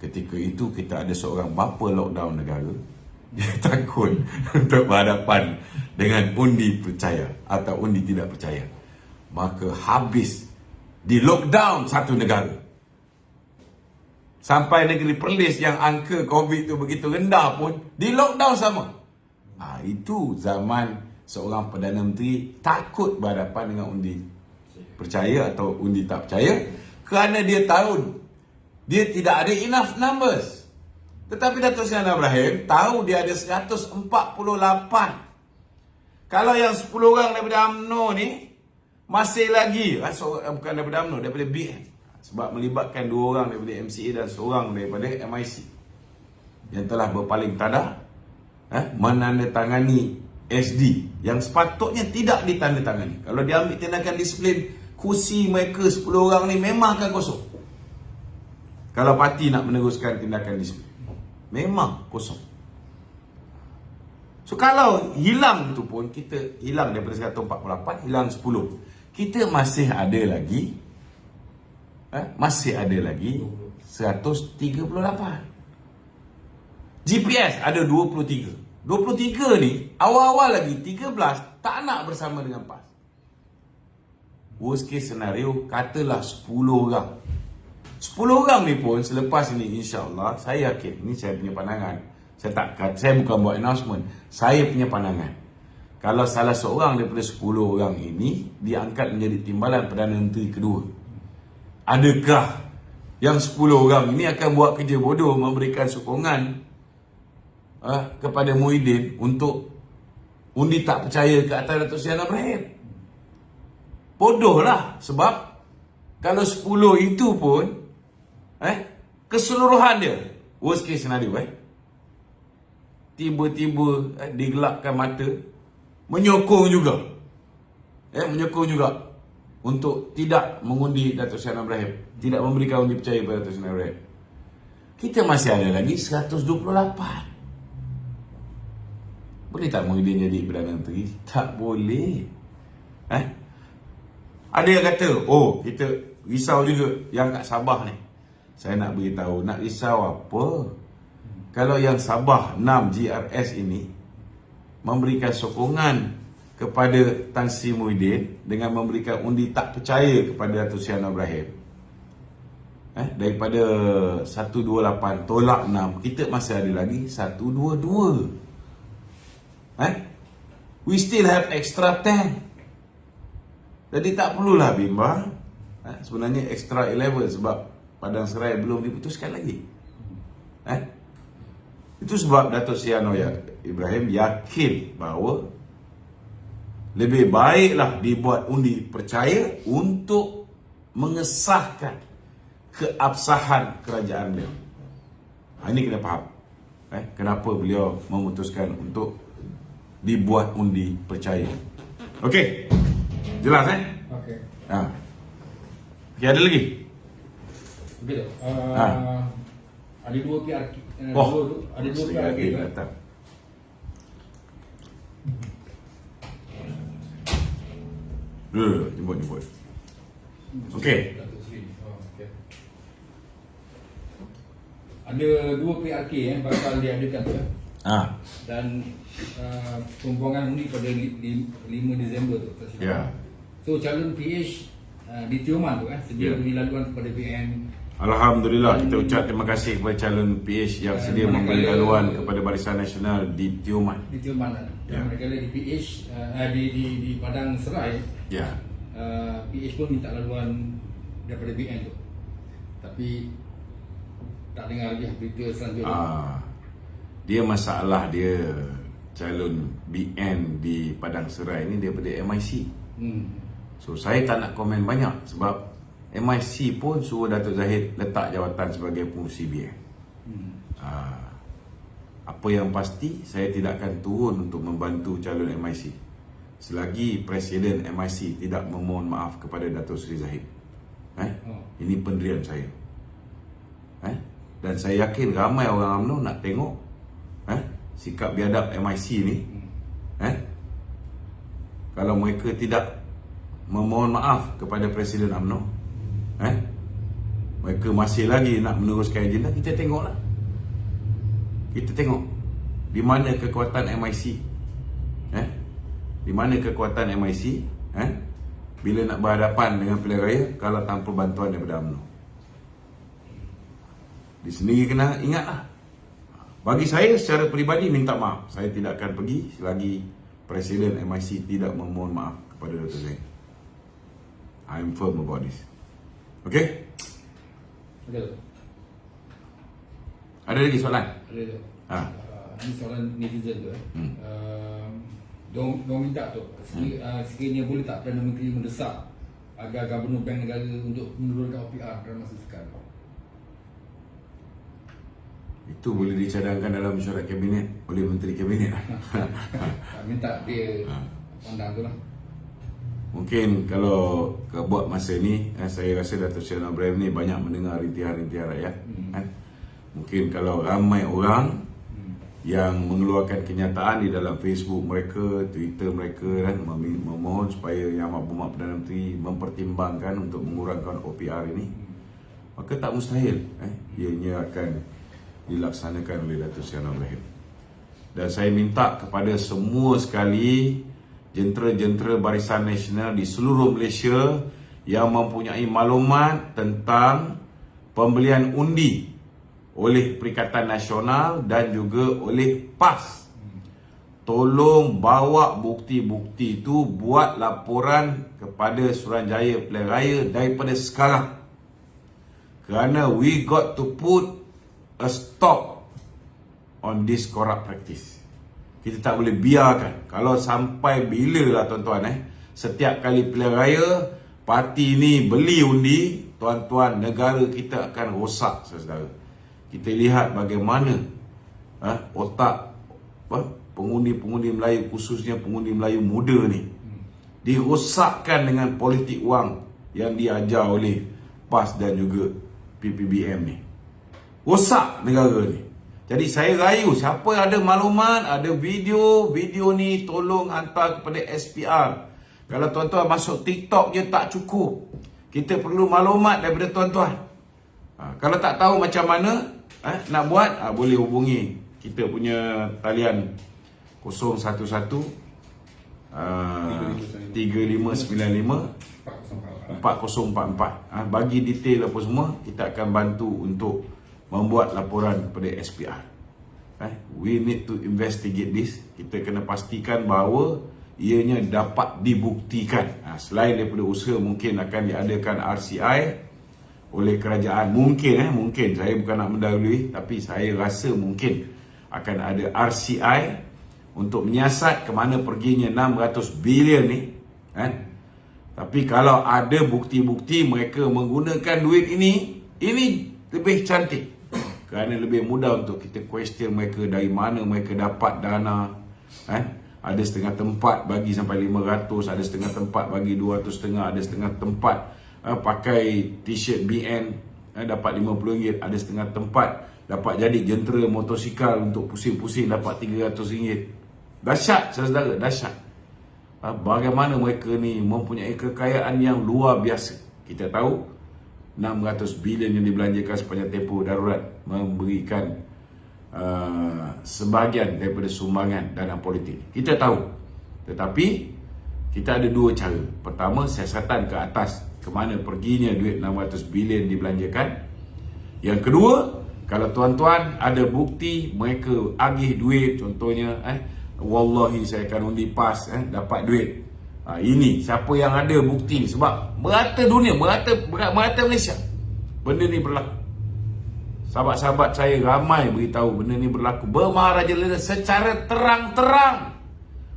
ketika itu kita ada seorang bapa lockdown negara, dia takut untuk berhadapan dengan undi percaya atau undi tidak percaya. Maka habis di lockdown satu negara. Sampai negeri Perlis yang angka COVID tu begitu rendah pun di lockdown sama. Itu zaman seorang Perdana Menteri takut berhadapan dengan undi percaya atau undi tak percaya, kerana dia tahu dia tidak ada enough numbers. Tetapi Datuk Seri Anwar Ibrahim tahu dia ada 148. Kalau yang 10 orang daripada UMNO ni masih lagi, bukan daripada UMNO, daripada BN, sebab melibatkan 2 orang daripada MCA dan seorang daripada MIC yang telah berpaling tadah menandatangani SD yang sepatutnya tidak ditandatangani. Kalau dia ambil tindakan disiplin, kursi mereka 10 orang ni memang akan kosong. Kalau parti nak meneruskan tindakan disiplin, memang kosong. So kalau hilang tu pun, kita hilang daripada 148, hilang 10, kita masih ada lagi 138. GPS ada 23. 23 ni awal-awal lagi 13 tak nak bersama dengan PAS. Worst case scenario, katalah 10 orang. 10 orang ni pun selepas ini insya-Allah, saya yakin, ini saya punya pandangan. Saya bukan buat announcement. Saya punya pandangan. Kalau salah seorang daripada 10 orang ini diangkat menjadi timbalan Perdana Menteri kedua, adakah yang 10 orang ini akan buat kerja bodoh memberikan sokongan kepada Muhyiddin untuk undi tak percaya ke atas Datuk Seri Anwar Ibrahim? Bodoh lah. Sebab kalau 10 itu pun keseluruhan dia, worst case scenario, tiba-tiba digelapkan mata, menyokong juga untuk tidak mengundi Datuk Seri Anwar Ibrahim, tidak memberikan undi percaya kepada Datuk Seri Anwar Ibrahim. Kita masih ada lagi 128. Boleh tak Muhyiddin jadi Perdana Menteri? Tak boleh. Ada yang kata, kita risau juga yang kat Sabah ni. Saya nak beritahu, nak risau apa? Kalau yang Sabah 6 GRS ini memberikan sokongan kepada Tan Sri Muhyiddin dengan memberikan undi tak percaya kepada Datuk Seri Anwar Ibrahim, daripada 128 tolak 6, kita masih ada lagi 122. We still have extra 10. Jadi tak perlulah bimbang. Sebenarnya extra 11 sebab Padang Serai belum diputuskan lagi. Itu sebab Datuk Seri Anwar Ibrahim yakin bahawa lebih baiklah dibuat undi percaya untuk mengesahkan keabsahan kerajaan beliau. Ini kena faham. Kenapa beliau memutuskan untuk dibuat undi percaya. Okey. Jelas Okey. Okay, ada lagi? Ada dua PR. Ada dua PR. Jemput. Okey. Datuk Seri. Okey. Ada 2 PRK bakal diadakan tu. Dan pembuangan undi pada 5 Disember tu. Tak silap. Ya. So calon PH di Tioman tu sedia beri laluan kepada PN. Alhamdulillah, kita ucap terima kasih kepada calon PH yang sedia memberi laluan kepada Barisan Nasional di Tioman. Di Tioman. Ya. Manakala di PH di Padang Serai, Ya. PH pun minta laluan daripada BN tu. Tapi tak dengar lagi berita selanjutnya. Dia masalah dia calon BN di Padang Serai ni daripada MIC. So saya tak nak komen banyak sebab MIC pun suruh Datuk Zahid letak jawatan sebagai pengurusi BN. Apa yang pasti, saya tidak akan turun untuk membantu calon MIC selagi Presiden MIC tidak memohon maaf kepada Datuk Seri Zahid. Ini pendirian saya. Dan saya yakin ramai orang UMNO nak tengok sikap biadab MIC ni. Kalau mereka tidak memohon maaf kepada Presiden UMNO, mereka masih lagi nak meneruskan agenda, kita tengoklah. Kita tengok di mana kekuatan MIC. Di mana kekuatan MIC bila nak berhadapan dengan pilihan raya kalau tanpa bantuan daripada UMNO. Di sini kena ingatlah. Bagi saya secara peribadi minta maaf, saya tidak akan pergi selagi Presiden MIC tidak memohon maaf kepada Dr. Zahid. I am firm about this. Okay? Ada lagi soalan? Ada. Ini soalan netizen tu. Diorang minta tu sekiranya boleh tak Perdana Menteri mendesak agar Gubernur Bank Negara untuk menurunkan OPR dalam masa sekarang. Itu boleh dicadangkan dalam mesyuarat kabinet oleh Menteri Kabinet. Minta dia pandang tu lah. Mungkin kalau buat masa ni, saya rasa Datuk Seri Anwar Ibrahim ni banyak mendengar rintihan-rintihan rakyat. Mungkin kalau ramai orang yang mengeluarkan kenyataan di dalam Facebook mereka, Twitter mereka memohon supaya Yang Amat Berhormat Perdana Menteri mempertimbangkan untuk mengurangkan OPR ini, maka tak mustahil ianya akan dilaksanakan oleh Datuk Seri Anwar Ibrahim. Dan saya minta kepada semua sekali jentera-jentera Barisan Nasional di seluruh Malaysia yang mempunyai maklumat tentang pembelian undi oleh Perikatan Nasional dan juga oleh PAS, tolong bawa bukti-bukti itu, buat laporan kepada Suruhanjaya Pilihan Raya daripada sekarang. Kerana we got to put a stop on this corrupt practice. Kita tak boleh biarkan. Kalau sampai bila lah tuan-tuan, setiap kali pilihan raya parti ni beli undi, tuan-tuan, negara kita akan rosak, saudara. Kita lihat bagaimana otak pengundi-pengundi Melayu, khususnya pengundi Melayu muda ni, dirosakkan dengan politik wang yang diajar oleh PAS dan juga PPBM ni. Rosak negara ni. Jadi saya rayu, siapa yang ada maklumat, ada video ni, tolong hantar kepada SPR. Kalau tuan-tuan masuk TikTok je tak cukup. Kita perlu maklumat daripada tuan-tuan. Kalau tak tahu macam mana nak buat, boleh hubungi kita punya talian 011 3595 4044. Bagi detail apa semua, kita akan bantu untuk membuat laporan kepada SPR. We need to investigate this. Kita kena pastikan bahawa ianya dapat dibuktikan. Selain daripada usaha, mungkin akan diadakan RCI oleh kerajaan. Mungkin saya bukan nak mendahului, tapi saya rasa mungkin akan ada RCI untuk menyiasat ke mana perginya 600 bilion ni. Tapi kalau ada bukti-bukti mereka menggunakan duit ini lebih cantik. Kerana lebih mudah untuk kita question mereka dari mana mereka dapat dana. Ada setengah tempat bagi sampai 500, ada setengah tempat bagi 200.5, ada setengah tempat pakai t-shirt BN dapat RM50, ada setengah tempat dapat jadi jentera motosikal untuk pusing-pusing dapat RM300. Dahsyat, saudara, dahsyat. Bagaimana mereka ni mempunyai kekayaan yang luar biasa. Kita tahu 600 bilion yang dibelanjakan sepanjang tempoh darurat memberikan sebahagian daripada sumbangan dana politik. Kita tahu. Tetapi kita ada dua cara. Pertama, siasatan ke atas, ke mana perginya duit 600 bilion dibelanjakan. Yang kedua, kalau tuan-tuan ada bukti mereka agih duit, contohnya wallahi saya akan undi PAS, dapat duit. Ini siapa yang ada bukti ni, sebab merata dunia, merata Malaysia benda ni berlaku. Sahabat-sahabat saya ramai beritahu benda ni berlaku, bermaharajalela secara terang-terang,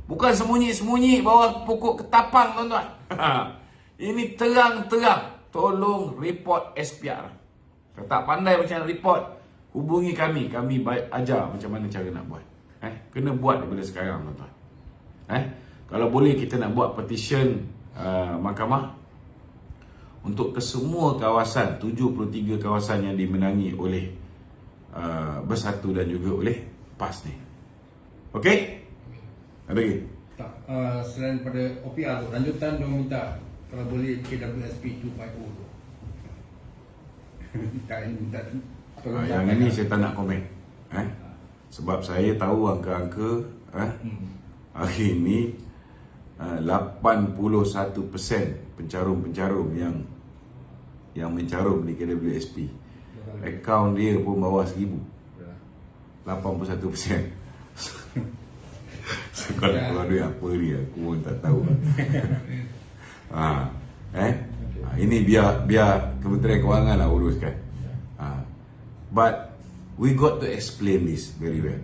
bukan sembunyi-sembunyi bawah pokok ketapang, tuan-tuan. Ini terang-terang. Tolong report SPR. Kalau tak pandai macam report, hubungi kami ajar macam mana cara nak buat. Kena buat daripada sekarang, tuan-tuan. Kalau boleh kita nak buat petition mahkamah untuk kesemua kawasan, 73 kawasan yang dimenangi oleh Bersatu dan juga oleh PAS ni. Okey? Ada lagi? Tak, selain pada OPR tu, lanjutan dia minta kalau boleh KWSP 2.0 tu. Yang ini saya tak nak komen. Sebab saya tahu angka-angka hari ini 81% pencarum-pencarum yang mencarum di KWSP, akaun dia pun bawah 1000. 81%. Kalau duit apa dia, aku pun tak tahu. Ini biar Kementerian Kewangan lah uruskan. But we got to explain this very well.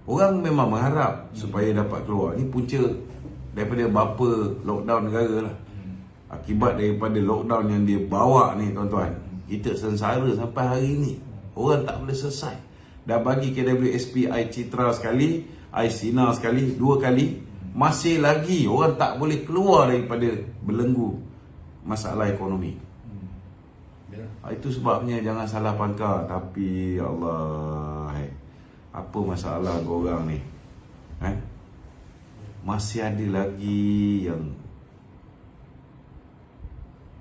Orang memang mengharap supaya dapat keluar. Ini punca daripada berapa lockdown negara lah. Akibat daripada lockdown yang dia bawa ni, tuan-tuan, kita sengsara sampai hari ni. Orang tak boleh selesai. Dah bagi KWSP I citra sekali, I sinar sekali, 2 kali, masih lagi orang tak boleh keluar daripada belenggu masalah ekonomi. Itu sebabnya jangan salah pangkal. Tapi ya Allah, apa masalah korang ni? Masih ada lagi yang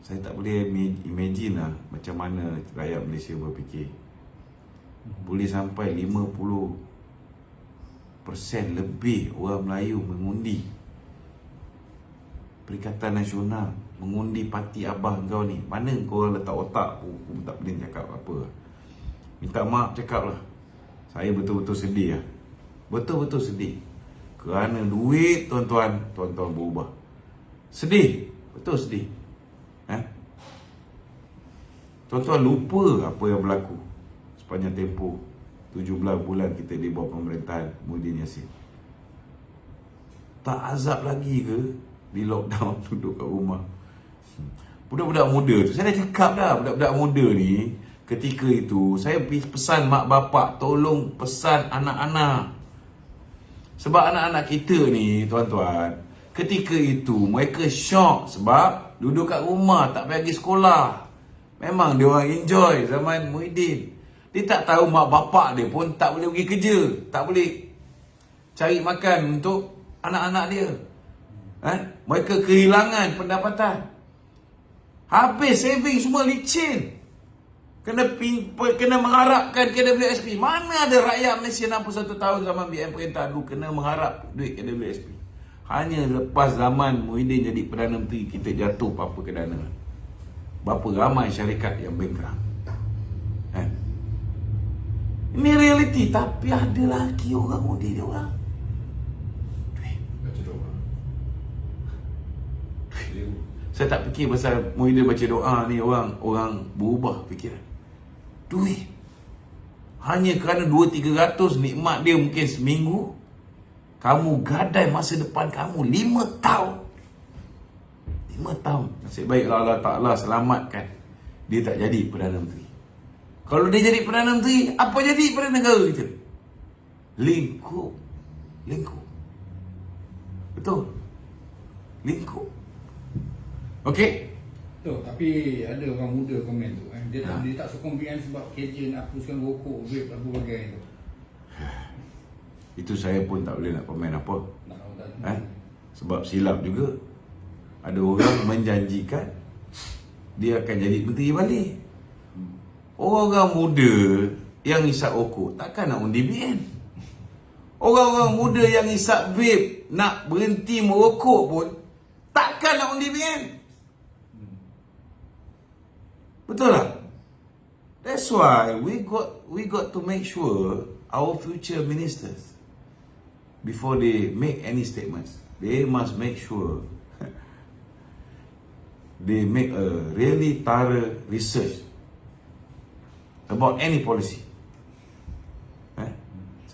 saya tak boleh imagine lah macam mana rakyat Malaysia berfikir. Boleh sampai 50% lebih orang Melayu mengundi Perikatan Nasional, mengundi parti abah kau ni. Mana kau letak otak? Aku tak boleh cakap apa. Minta maaf cakap lah. Saya betul-betul sedih lah. Betul-betul sedih. Kerana duit, tuan-tuan berubah. Sedih. Betul sedih. Tuan-tuan lupa apa yang berlaku sepanjang tempoh 17 bulan kita di bawah pemerintahan Muhyiddin Yassin. Tak azab lagi ke di lockdown, duduk kat rumah? Budak-budak muda tu, saya dah cakap dah, budak-budak muda ni ketika itu saya pesan mak bapak, tolong pesan anak-anak. Sebab anak-anak kita ni, tuan-tuan, ketika itu mereka syok sebab duduk kat rumah, tak pergi sekolah. Memang dia orang enjoy zaman Muhyiddin. Dia tak tahu mak bapak dia pun tak boleh pergi kerja, tak boleh cari makan untuk anak-anak dia. Mereka kehilangan pendapatan. Habis saving semua licin. Kena mengharapkan KWSP. Mana ada rakyat Malaysia 61 tahun zaman BN Perintah dulu kena mengharap duit KWSP. Hanya lepas zaman Muhyiddin jadi Perdana Menteri kita jatuh apa ke dana. Berapa ramai syarikat yang bankrupt. Ini realiti. Tapi ada lagi orang undi dia orang. Baca doa. Saya tak fikir pasal Muhyiddin baca doa ni orang berubah fikiran. Duit. Hanya kerana 200-300 nikmat dia mungkin seminggu, kamu gadai masa depan kamu 5 tahun. 5 tahun. Nasib baiklah Allah Ta'ala selamatkan dia tak jadi Perdana Menteri. Kalau dia jadi Perdana Menteri, apa jadi pada negara kita? Lingkup. Betul? Lingkup. Okey? Betul, tapi ada orang muda komen tu. Dia tak sokong BN sebab kerja nak hapuskan rokok, vape, apa bagai tu. Itu saya pun tak boleh nak komen apa. Nak Sebab silap juga. Ada orang menjanjikan dia akan jadi menteri balik. Orang-orang muda yang isap okok takkan nak undi BN. Orang-orang muda yang isap vape nak berhenti merokok pun takkan nak undi BN. Betul tak? That's why we got to make sure our future ministers, before they make any statements, they must make sure they make a really thorough research about any policy.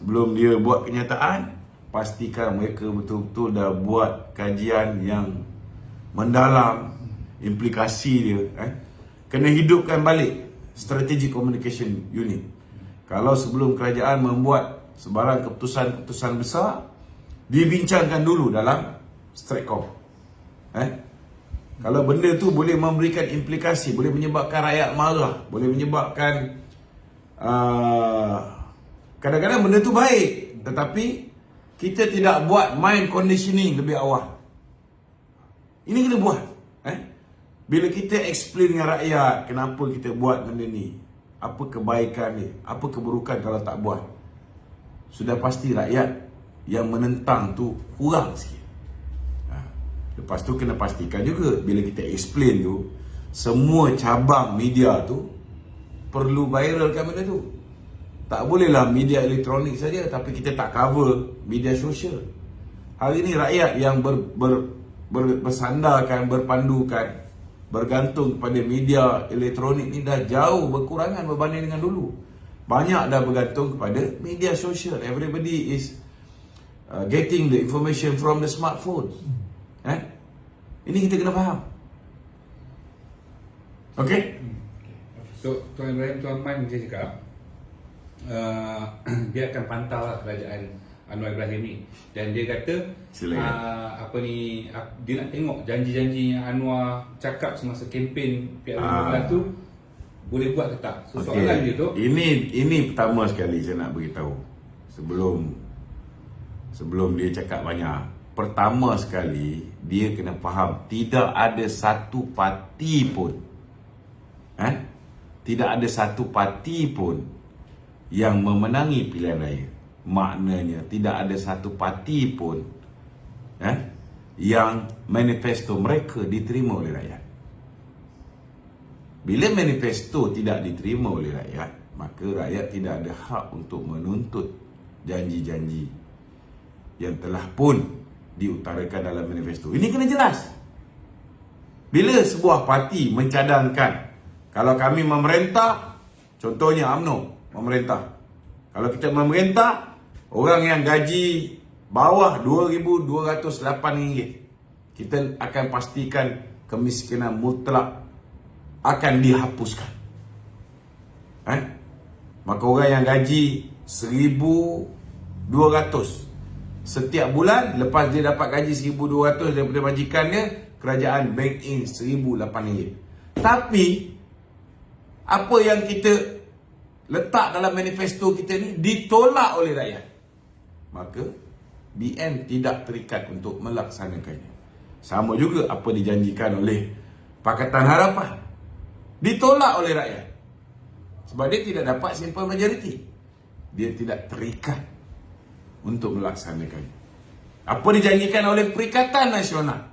Sebelum dia buat kenyataan, pastikan mereka betul-betul dah buat kajian yang mendalam implikasi dia. Kena hidupkan balik Strategic Communication Unit. Kalau sebelum kerajaan membuat sebarang keputusan-keputusan besar, dibincangkan dulu dalam Stratcom. Kalau benda tu boleh memberikan implikasi, boleh menyebabkan rakyat marah, boleh menyebabkan kadang-kadang benda tu baik, tetapi kita tidak buat mind conditioning lebih awal. Ini kena buat. Bila kita explain dengan rakyat kenapa kita buat benda ni, apa kebaikan ni, apa keburukan kalau tak buat, sudah pasti rakyat yang menentang tu kurang sikit. Lepas tu kena pastikan juga bila kita explain tu, semua cabang media tu perlu viralkan benda tu. Tak bolehlah media elektronik saja tapi kita tak cover media sosial. Hari ni rakyat yang bersandarkan, berpandukan, bergantung kepada media elektronik ni dah jauh berkurangan berbanding dengan dulu. Banyak dah bergantung kepada media sosial. Everybody is getting the information from the smartphone. Ini kita kena faham. Okay? So, Tuan Ibrahim, Tuan Man macam cakap, dia akan pantau lah kerajaan Anwar Ibrahim ni. Dan dia kata dia nak tengok janji-janji yang Anwar cakap semasa kempen PRU15 tu boleh buat ke tak. So soalan dia tu, ini pertama sekali saya nak beritahu sebelum dia cakap banyak. Pertama sekali dia kena faham tidak ada satu parti pun tidak ada satu parti pun yang memenangi pilihan raya. Maknanya tidak ada satu parti pun yang manifesto mereka diterima oleh rakyat. Bila manifesto tidak diterima oleh rakyat, maka rakyat tidak ada hak untuk menuntut janji-janji yang telah pun diutarakan dalam manifesto. Ini kena jelas. Bila sebuah parti mencadangkan, kalau kami memerintah, contohnya UMNO memerintah, kalau kita memerintah, orang yang gaji bawah RM2,208, kita akan pastikan kemiskinan mutlak akan dihapuskan. Maka orang yang gaji RM1,200 setiap bulan, lepas dia dapat gaji RM1,200 daripada majikan dia, kerajaan bank in RM1,008. Tapi apa yang kita letak dalam manifesto kita ni ditolak oleh rakyat, maka BN tidak terikat untuk melaksanakannya. Sama juga apa dijanjikan oleh Pakatan Harapan, ditolak oleh rakyat sebab dia tidak dapat simple majority. Dia tidak terikat untuk melaksanakannya. Apa dijanjikan oleh Perikatan Nasional,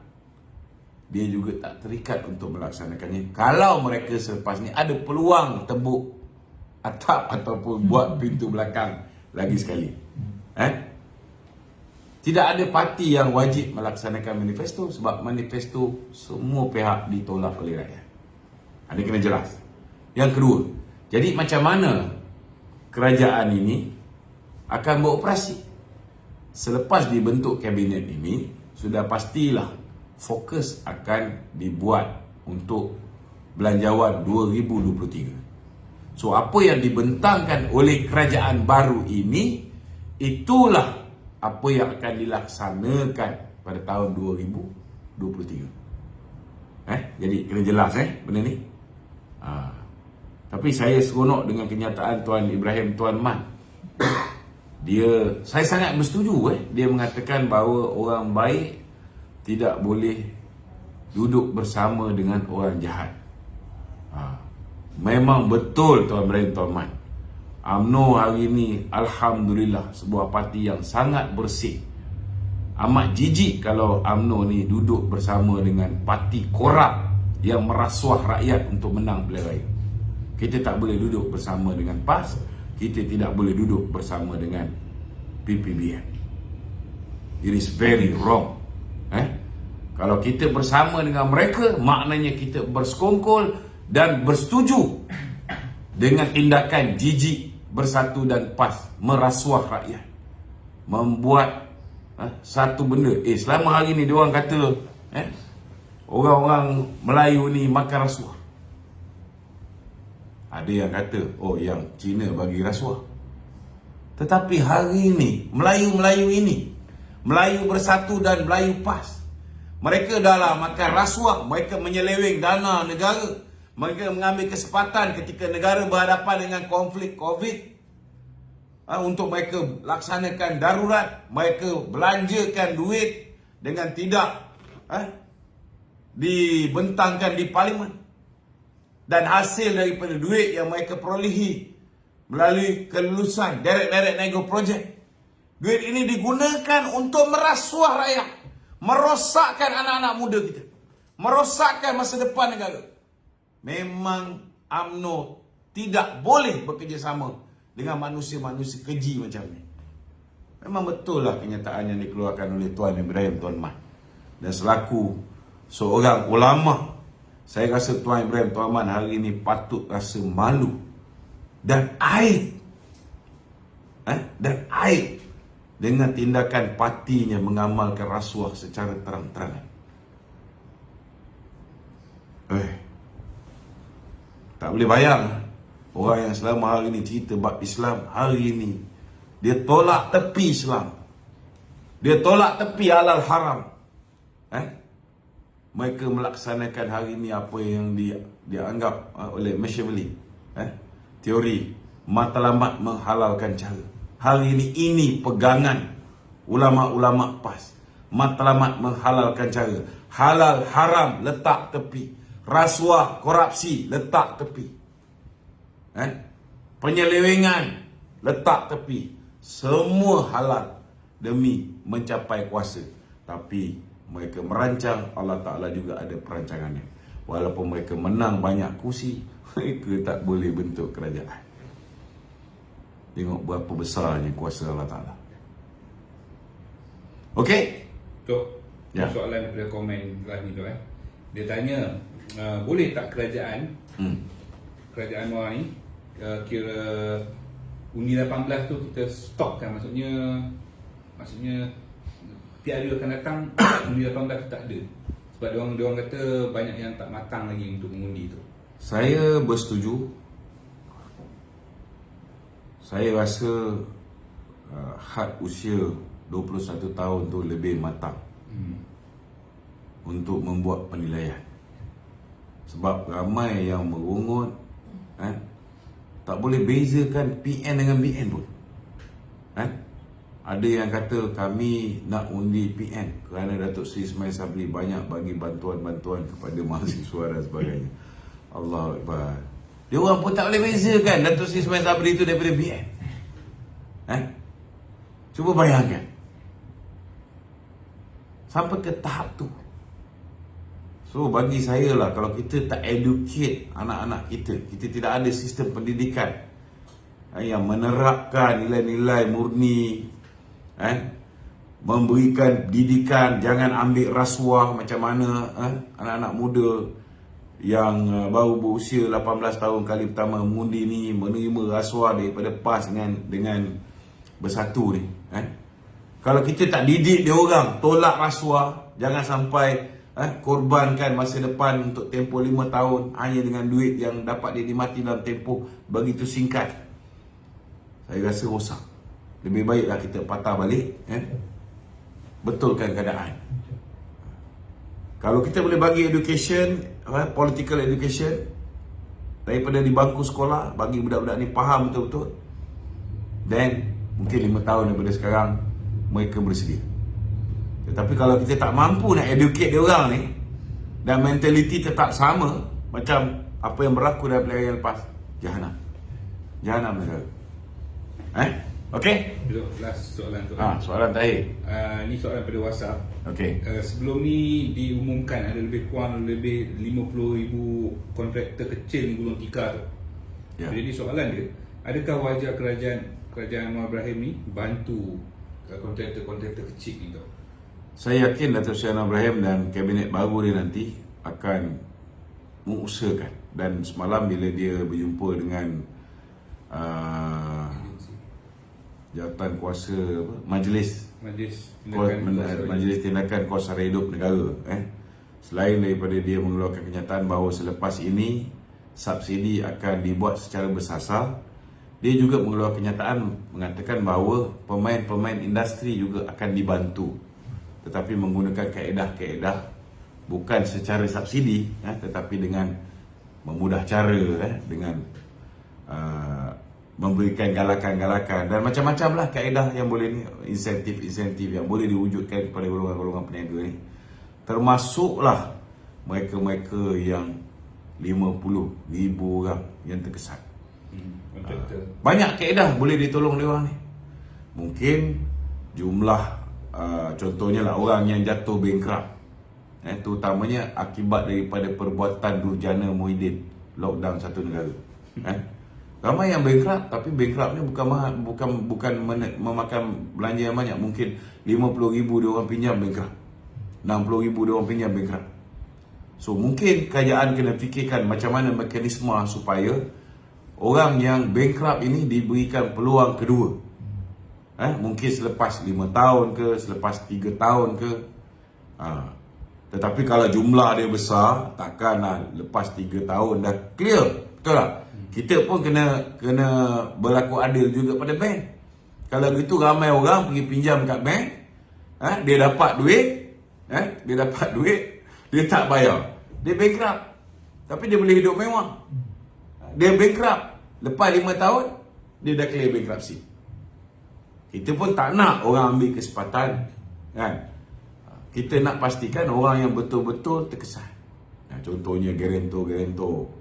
dia juga tak terikat untuk melaksanakannya. Kalau mereka selepas ni ada peluang tebuk atap ataupun buat pintu belakang lagi sekali. Tidak ada parti yang wajib melaksanakan manifesto sebab manifesto semua pihak ditolak oleh rakyat. Ini kena jelas. Yang kedua, jadi macam mana kerajaan ini akan beroperasi? Selepas dibentuk kabinet ini, sudah pastilah fokus akan dibuat untuk belanjawan 2023. So apa yang dibentangkan oleh kerajaan baru ini, itulah apa yang akan dilaksanakan pada tahun 2023. Jadi kena jelas benda ni. Tapi saya seronok dengan kenyataan Tuan Ibrahim, Tuan Man. saya sangat bersetuju dia mengatakan bahawa orang baik tidak boleh duduk bersama dengan orang jahat. Memang betul Tuan Ibrahim Tuan Mat. UMNO hari ini alhamdulillah sebuah parti yang sangat bersih. Amat jijik kalau UMNO ni duduk bersama dengan parti korup yang merasuah rakyat untuk menang pilihan raya. Kita tak boleh duduk bersama dengan PAS, kita tidak boleh duduk bersama dengan PPBN. It is very wrong. Kalau kita bersama dengan mereka, maknanya kita bersekongkol dan bersetuju dengan tindakan jijik Bersatu dan PAS merasuah rakyat, membuat satu benda. Selama hari ni diorang kata orang-orang Melayu ni makan rasuah. Ada yang kata yang Cina bagi rasuah. Tetapi hari ini Melayu-Melayu ini, Melayu Bersatu dan Melayu PAS, mereka dah makan rasuah. Mereka menyeleweng dana negara. Mereka mengambil kesempatan ketika negara berhadapan dengan konflik COVID untuk mereka laksanakan darurat. Mereka belanjakan duit dengan tidak dibentangkan di parlimen. Dan hasil daripada duit yang mereka perolehi melalui kelulusan direct nego project, duit ini digunakan untuk merasuah rakyat, merosakkan anak-anak muda kita, merosakkan masa depan negara. Memang UMNO tidak boleh bekerjasama dengan manusia-manusia keji macam ni. Memang betul lah kenyataan yang dikeluarkan oleh Tuan Ibrahim Tuan Mat. Dan selaku seorang ulama, saya rasa Tuan Ibrahim Tuan Mat hari ini patut rasa malu dan aib. Dan aib dengan tindakan partinya mengamalkan rasuah secara terang-terangan. Tak boleh bayang orang yang selama hari ini cerita bab Islam, hari ini dia tolak tepi Islam, dia tolak tepi halal haram. Mereka melaksanakan hari ini apa yang dianggap oleh Machiavelli, teori matlamat menghalalkan cara. Hari ini pegangan ulama-ulama PAS, matlamat menghalalkan cara. Halal haram letak tepi, rasuah, korupsi letak tepi, penyelewengan letak tepi. Semua halal demi mencapai kuasa. Tapi mereka merancang, Allah Ta'ala juga ada perancangannya. Walaupun mereka menang banyak kursi, mereka tak boleh bentuk kerajaan. Tengok berapa besarnya kuasa Allah Ta'ala. Okey? Tok, soalan daripada komen tadi tu dia tanya, boleh tak kerajaan luar ni kira undi 18 tu kita stopkan, maksudnya tiada akan datang undi 18 tu tak ada, sebab diorang kata banyak yang tak matang lagi untuk mengundi tu. Saya bersetuju. Saya rasa had usia 21 tahun tu lebih matang untuk membuat penilaian. Sebab ramai yang merungut, tak boleh bezakan PN dengan BN pun. Ada yang kata kami nak undi PN kerana Datuk Seri Ismail Sabri banyak bagi bantuan-bantuan kepada mahasiswa dan sebagainya. Allahu Akbar. Dia orang pun tak boleh bezakan Datuk Seri Ismail Sabri itu daripada BN. Cuba bayangkan. Sampai ke tahap tu. So bagi saya lah, kalau kita tak educate anak-anak kita tidak ada sistem pendidikan yang menerapkan nilai-nilai murni, memberikan didikan, jangan ambil rasuah macam mana anak-anak muda yang baru berusia 18 tahun kali pertama mengundi ni menerima rasuah daripada PAS dengan Bersatu ni. Kalau kita tak didik dia orang tolak rasuah, jangan sampai korbankan masa depan untuk tempoh 5 tahun hanya dengan duit yang dapat dinikmati dalam tempoh begitu singkat. Saya rasa rosak. Lebih baiklah kita patah balik, betulkan keadaan. Kalau kita boleh bagi education, political education daripada di bangku sekolah, bagi budak-budak ni faham betul-betul, then mungkin 5 tahun daripada sekarang mereka bersedia. Tetapi kalau kita tak mampu nak educate dia orang ni dan mentaliti tetap sama macam apa yang berlaku dalam pilihan yang lepas, Jahanam negara. Okey? Duduk last soalan tu. Soalan terakhir. Ni soalan pada WhatsApp. Okey. Sebelum ni diumumkan ada lebih kurang 50,000 kontraktor kecil gulung tikar tu. Ya. Jadi soalan dia, adakah wajar kerajaan Anwar Ibrahim ni bantu kontraktor-kontraktor kecil ni tu? Saya yakin Datuk Seri Anwar Ibrahim dan kabinet baru dia nanti akan mengusahakan. Dan semalam bila dia berjumpa dengan jawatan kuasa Majlis Tindakan Kos Sara Hidup Negara, selain daripada dia mengeluarkan kenyataan bahawa selepas ini subsidi akan dibuat secara bersasar, dia juga mengeluarkan kenyataan mengatakan bahawa pemain-pemain industri juga akan dibantu, tetapi menggunakan kaedah-kaedah bukan secara subsidi, tetapi dengan memudah cara, dengan memberikan galakan-galakan dan macam-macam lah kaedah yang boleh ni, insentif-insentif yang boleh diwujudkan kepada golongan-golongan peniaga ni, termasuklah mereka-mereka yang 50,000 orang yang terkesan. Banyak kaedah boleh ditolong dia orang ni. Mungkin jumlah contohnya lah orang yang jatuh bankrupt, terutamanya akibat daripada perbuatan durjana Muhyiddin lockdown satu negara. Ramai yang bankrupt, tapi bankruptnya bukan memakan belanja yang banyak. Mungkin 50,000 dia orang pinjam bankrupt, 60,000 dia orang pinjam bankrupt. So mungkin kerajaan kena fikirkan macam mana mekanisme supaya orang yang bankrupt ini diberikan peluang kedua. Mungkin selepas 5 tahun ke, selepas 3 tahun ke. Tetapi kalau jumlah dia besar, takkan lepas 3 tahun dah clear. Betul tak? Kita pun kena berlaku adil juga pada bank. Kalau begitu ramai orang pergi pinjam kat bank, dia dapat duit, dia tak bayar, dia bankrupt. Tapi dia boleh hidup mewah. Dia bankrupt, lepas 5 tahun dia dah clear bankruptcy. Kita pun tak nak orang ambil kesempatan, kan? Kita nak pastikan orang yang betul-betul terkesan. Contohnya guarantor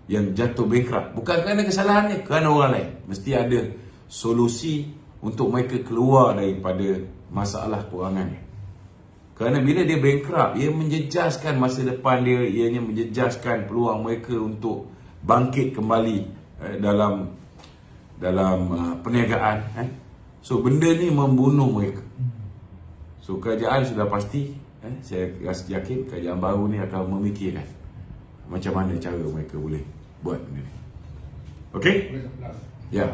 yang jatuh bankrupt, bukan kerana kesalahannya, kerana orang lain. Mesti ada solusi untuk mereka keluar daripada masalah kewangannya. Kerana bila dia bankrupt, ia menjejaskan masa depan dia, ianya menjejaskan peluang mereka untuk bangkit kembali dalam perniagaan. So benda ni membunuh mereka. So kerajaan sudah pasti, saya yakin kerajaan baru ni akan memikirkan macam mana cara mereka boleh buat benda ni. Okey? Ya.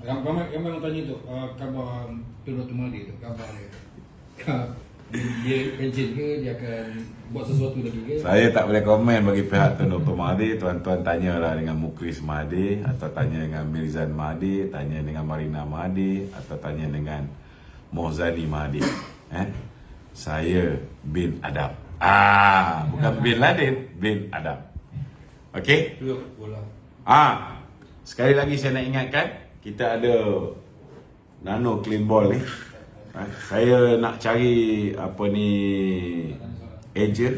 Ramai orang tanya tu, khabar Tun Dr. Mahathir tu, khabar dia pension ke, dia akan buat sesuatu lagi ke? Saya tak boleh komen bagi pihak Tun Dr. Mahathir. Tuan-tuan tanyalah dengan Mukris Mahathir, atau tanya dengan Mirzan Mahathir, tanya dengan Marina Mahathir, atau tanya dengan Mohzani Mahathir. Saya bin Adam. Bukan bin Laden, bin Adam. Okey? Sekali lagi saya nak ingatkan, kita ada nano clean ball ni. Saya nak cari agent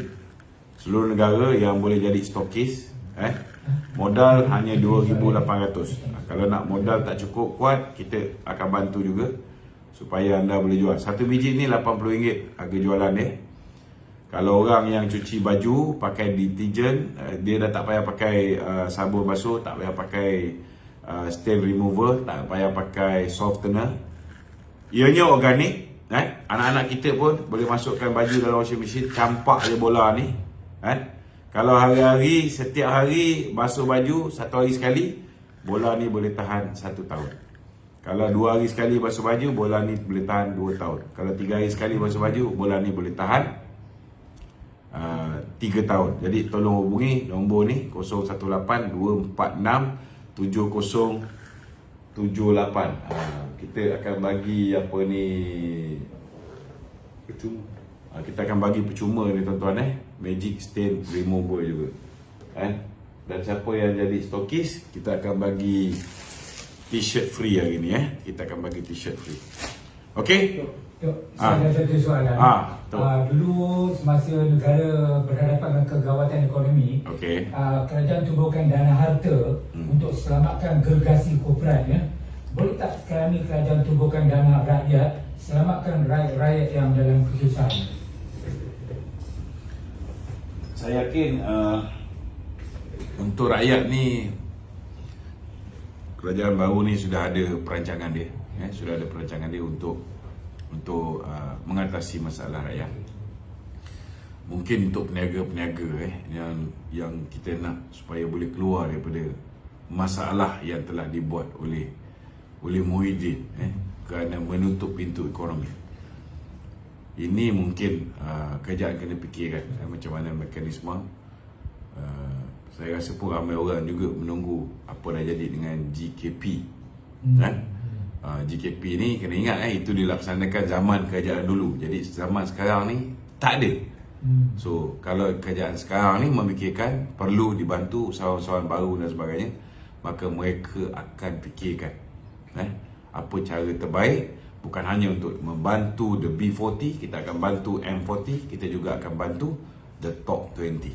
seluruh negara yang boleh jadi stokis. Modal hanya 2,800. Kalau nak modal tak cukup kuat, kita akan bantu juga supaya anda boleh jual. Satu biji ni RM80 harga jualan dia. Kalau orang yang cuci baju pakai deterjen, dia dah tak payah pakai sabun basuh, tak payah pakai stain remover, tak payah pakai softener. Ianya organik. Anak-anak kita pun boleh masukkan baju dalam washing machine, campak je bola ni. Kalau hari-hari, setiap hari basuh baju 1 hari sekali, bola ni boleh tahan 1 tahun. Kalau 2 hari sekali basuh baju, bola ni boleh tahan 2 tahun. Kalau 3 hari sekali basuh baju, bola ni boleh tahan 3 tahun. Jadi tolong hubungi nombor ni 018-246-7078. Kita akan bagi percuma. Kita akan bagi percuma ni tuan-tuan, magic stain remover juga. Dan siapa yang jadi stokis, kita akan bagi t-shirt free hari ni Kita akan bagi t-shirt free. Okey? Saya ada satu soalan. Dulu semasa negara berhadapan dengan kegawatan ekonomi, Okey. kerajaan tubuhkan dana harta untuk selamatkan gergasi korporat. Boleh tak sekarang ni kerajaan tubuhkan dana rakyat, selamatkan rakyat-rakyat yang dalam kesusahan? Saya yakin untuk rakyat ni, kerajaan baru ni sudah ada perancangan dia, sudah ada perancangan dia untuk mengatasi masalah rakyat. Mungkin untuk peniaga-peniaga yang kita nak supaya boleh keluar daripada masalah yang telah dibuat oleh Muhyiddin kerana menutup pintu ekonomi. Ini mungkin kerajaan kena fikirkan macam mana mekanisme. Saya rasa pun ramai orang juga menunggu apa dah jadi dengan GKP. GKP ni kena ingat itu dilaksanakan zaman kerajaan dulu. Jadi zaman sekarang ni tak ada. So kalau kerajaan sekarang ni memikirkan perlu dibantu usahawan-usahawan baru dan sebagainya, maka mereka akan fikirkan apa cara terbaik, bukan hanya untuk membantu the B40, kita akan bantu M40, kita juga akan bantu the top 20.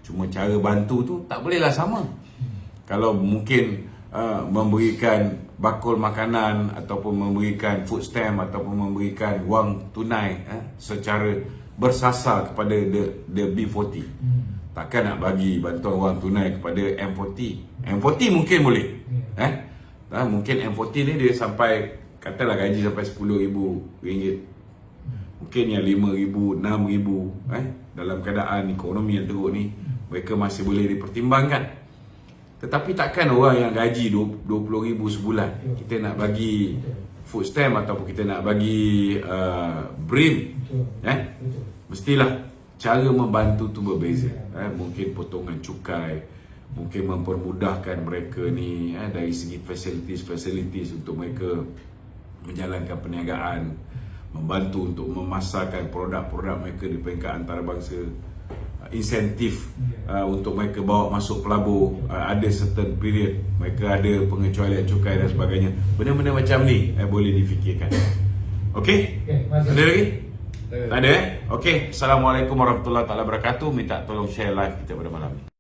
Cuma cara bantu tu tak bolehlah sama. Kalau mungkin memberikan bakul makanan ataupun memberikan food stamp ataupun memberikan wang tunai secara bersasar kepada the B40, takkan nak bagi bantuan wang tunai kepada M40. M40 mungkin boleh, mungkin M40 ni dia sampai, katalah gaji sampai RM10,000, mungkin yang RM5,000, RM6,000 dalam keadaan ekonomi yang teruk ni, mereka masih boleh dipertimbangkan. Tetapi takkan orang yang gaji RM20,000 sebulan kita nak bagi food stamp ataupun kita nak bagi BRIM. Mestilah cara membantu tu berbeza. Mungkin potongan cukai, mungkin mempermudahkan mereka ni dari segi facilities untuk mereka menjalankan perniagaan, membantu untuk memasarkan produk-produk mereka di peringkat antarabangsa, insentif untuk mereka bawa masuk pelabur, ada certain period mereka ada pengecualian cukai dan sebagainya. Benda-benda macam ni boleh difikirkan. Okey? Ada lagi? Tak ada. Okey. Assalamualaikum warahmatullahi wabarakatuh. Minta tolong share live kita pada malam ni.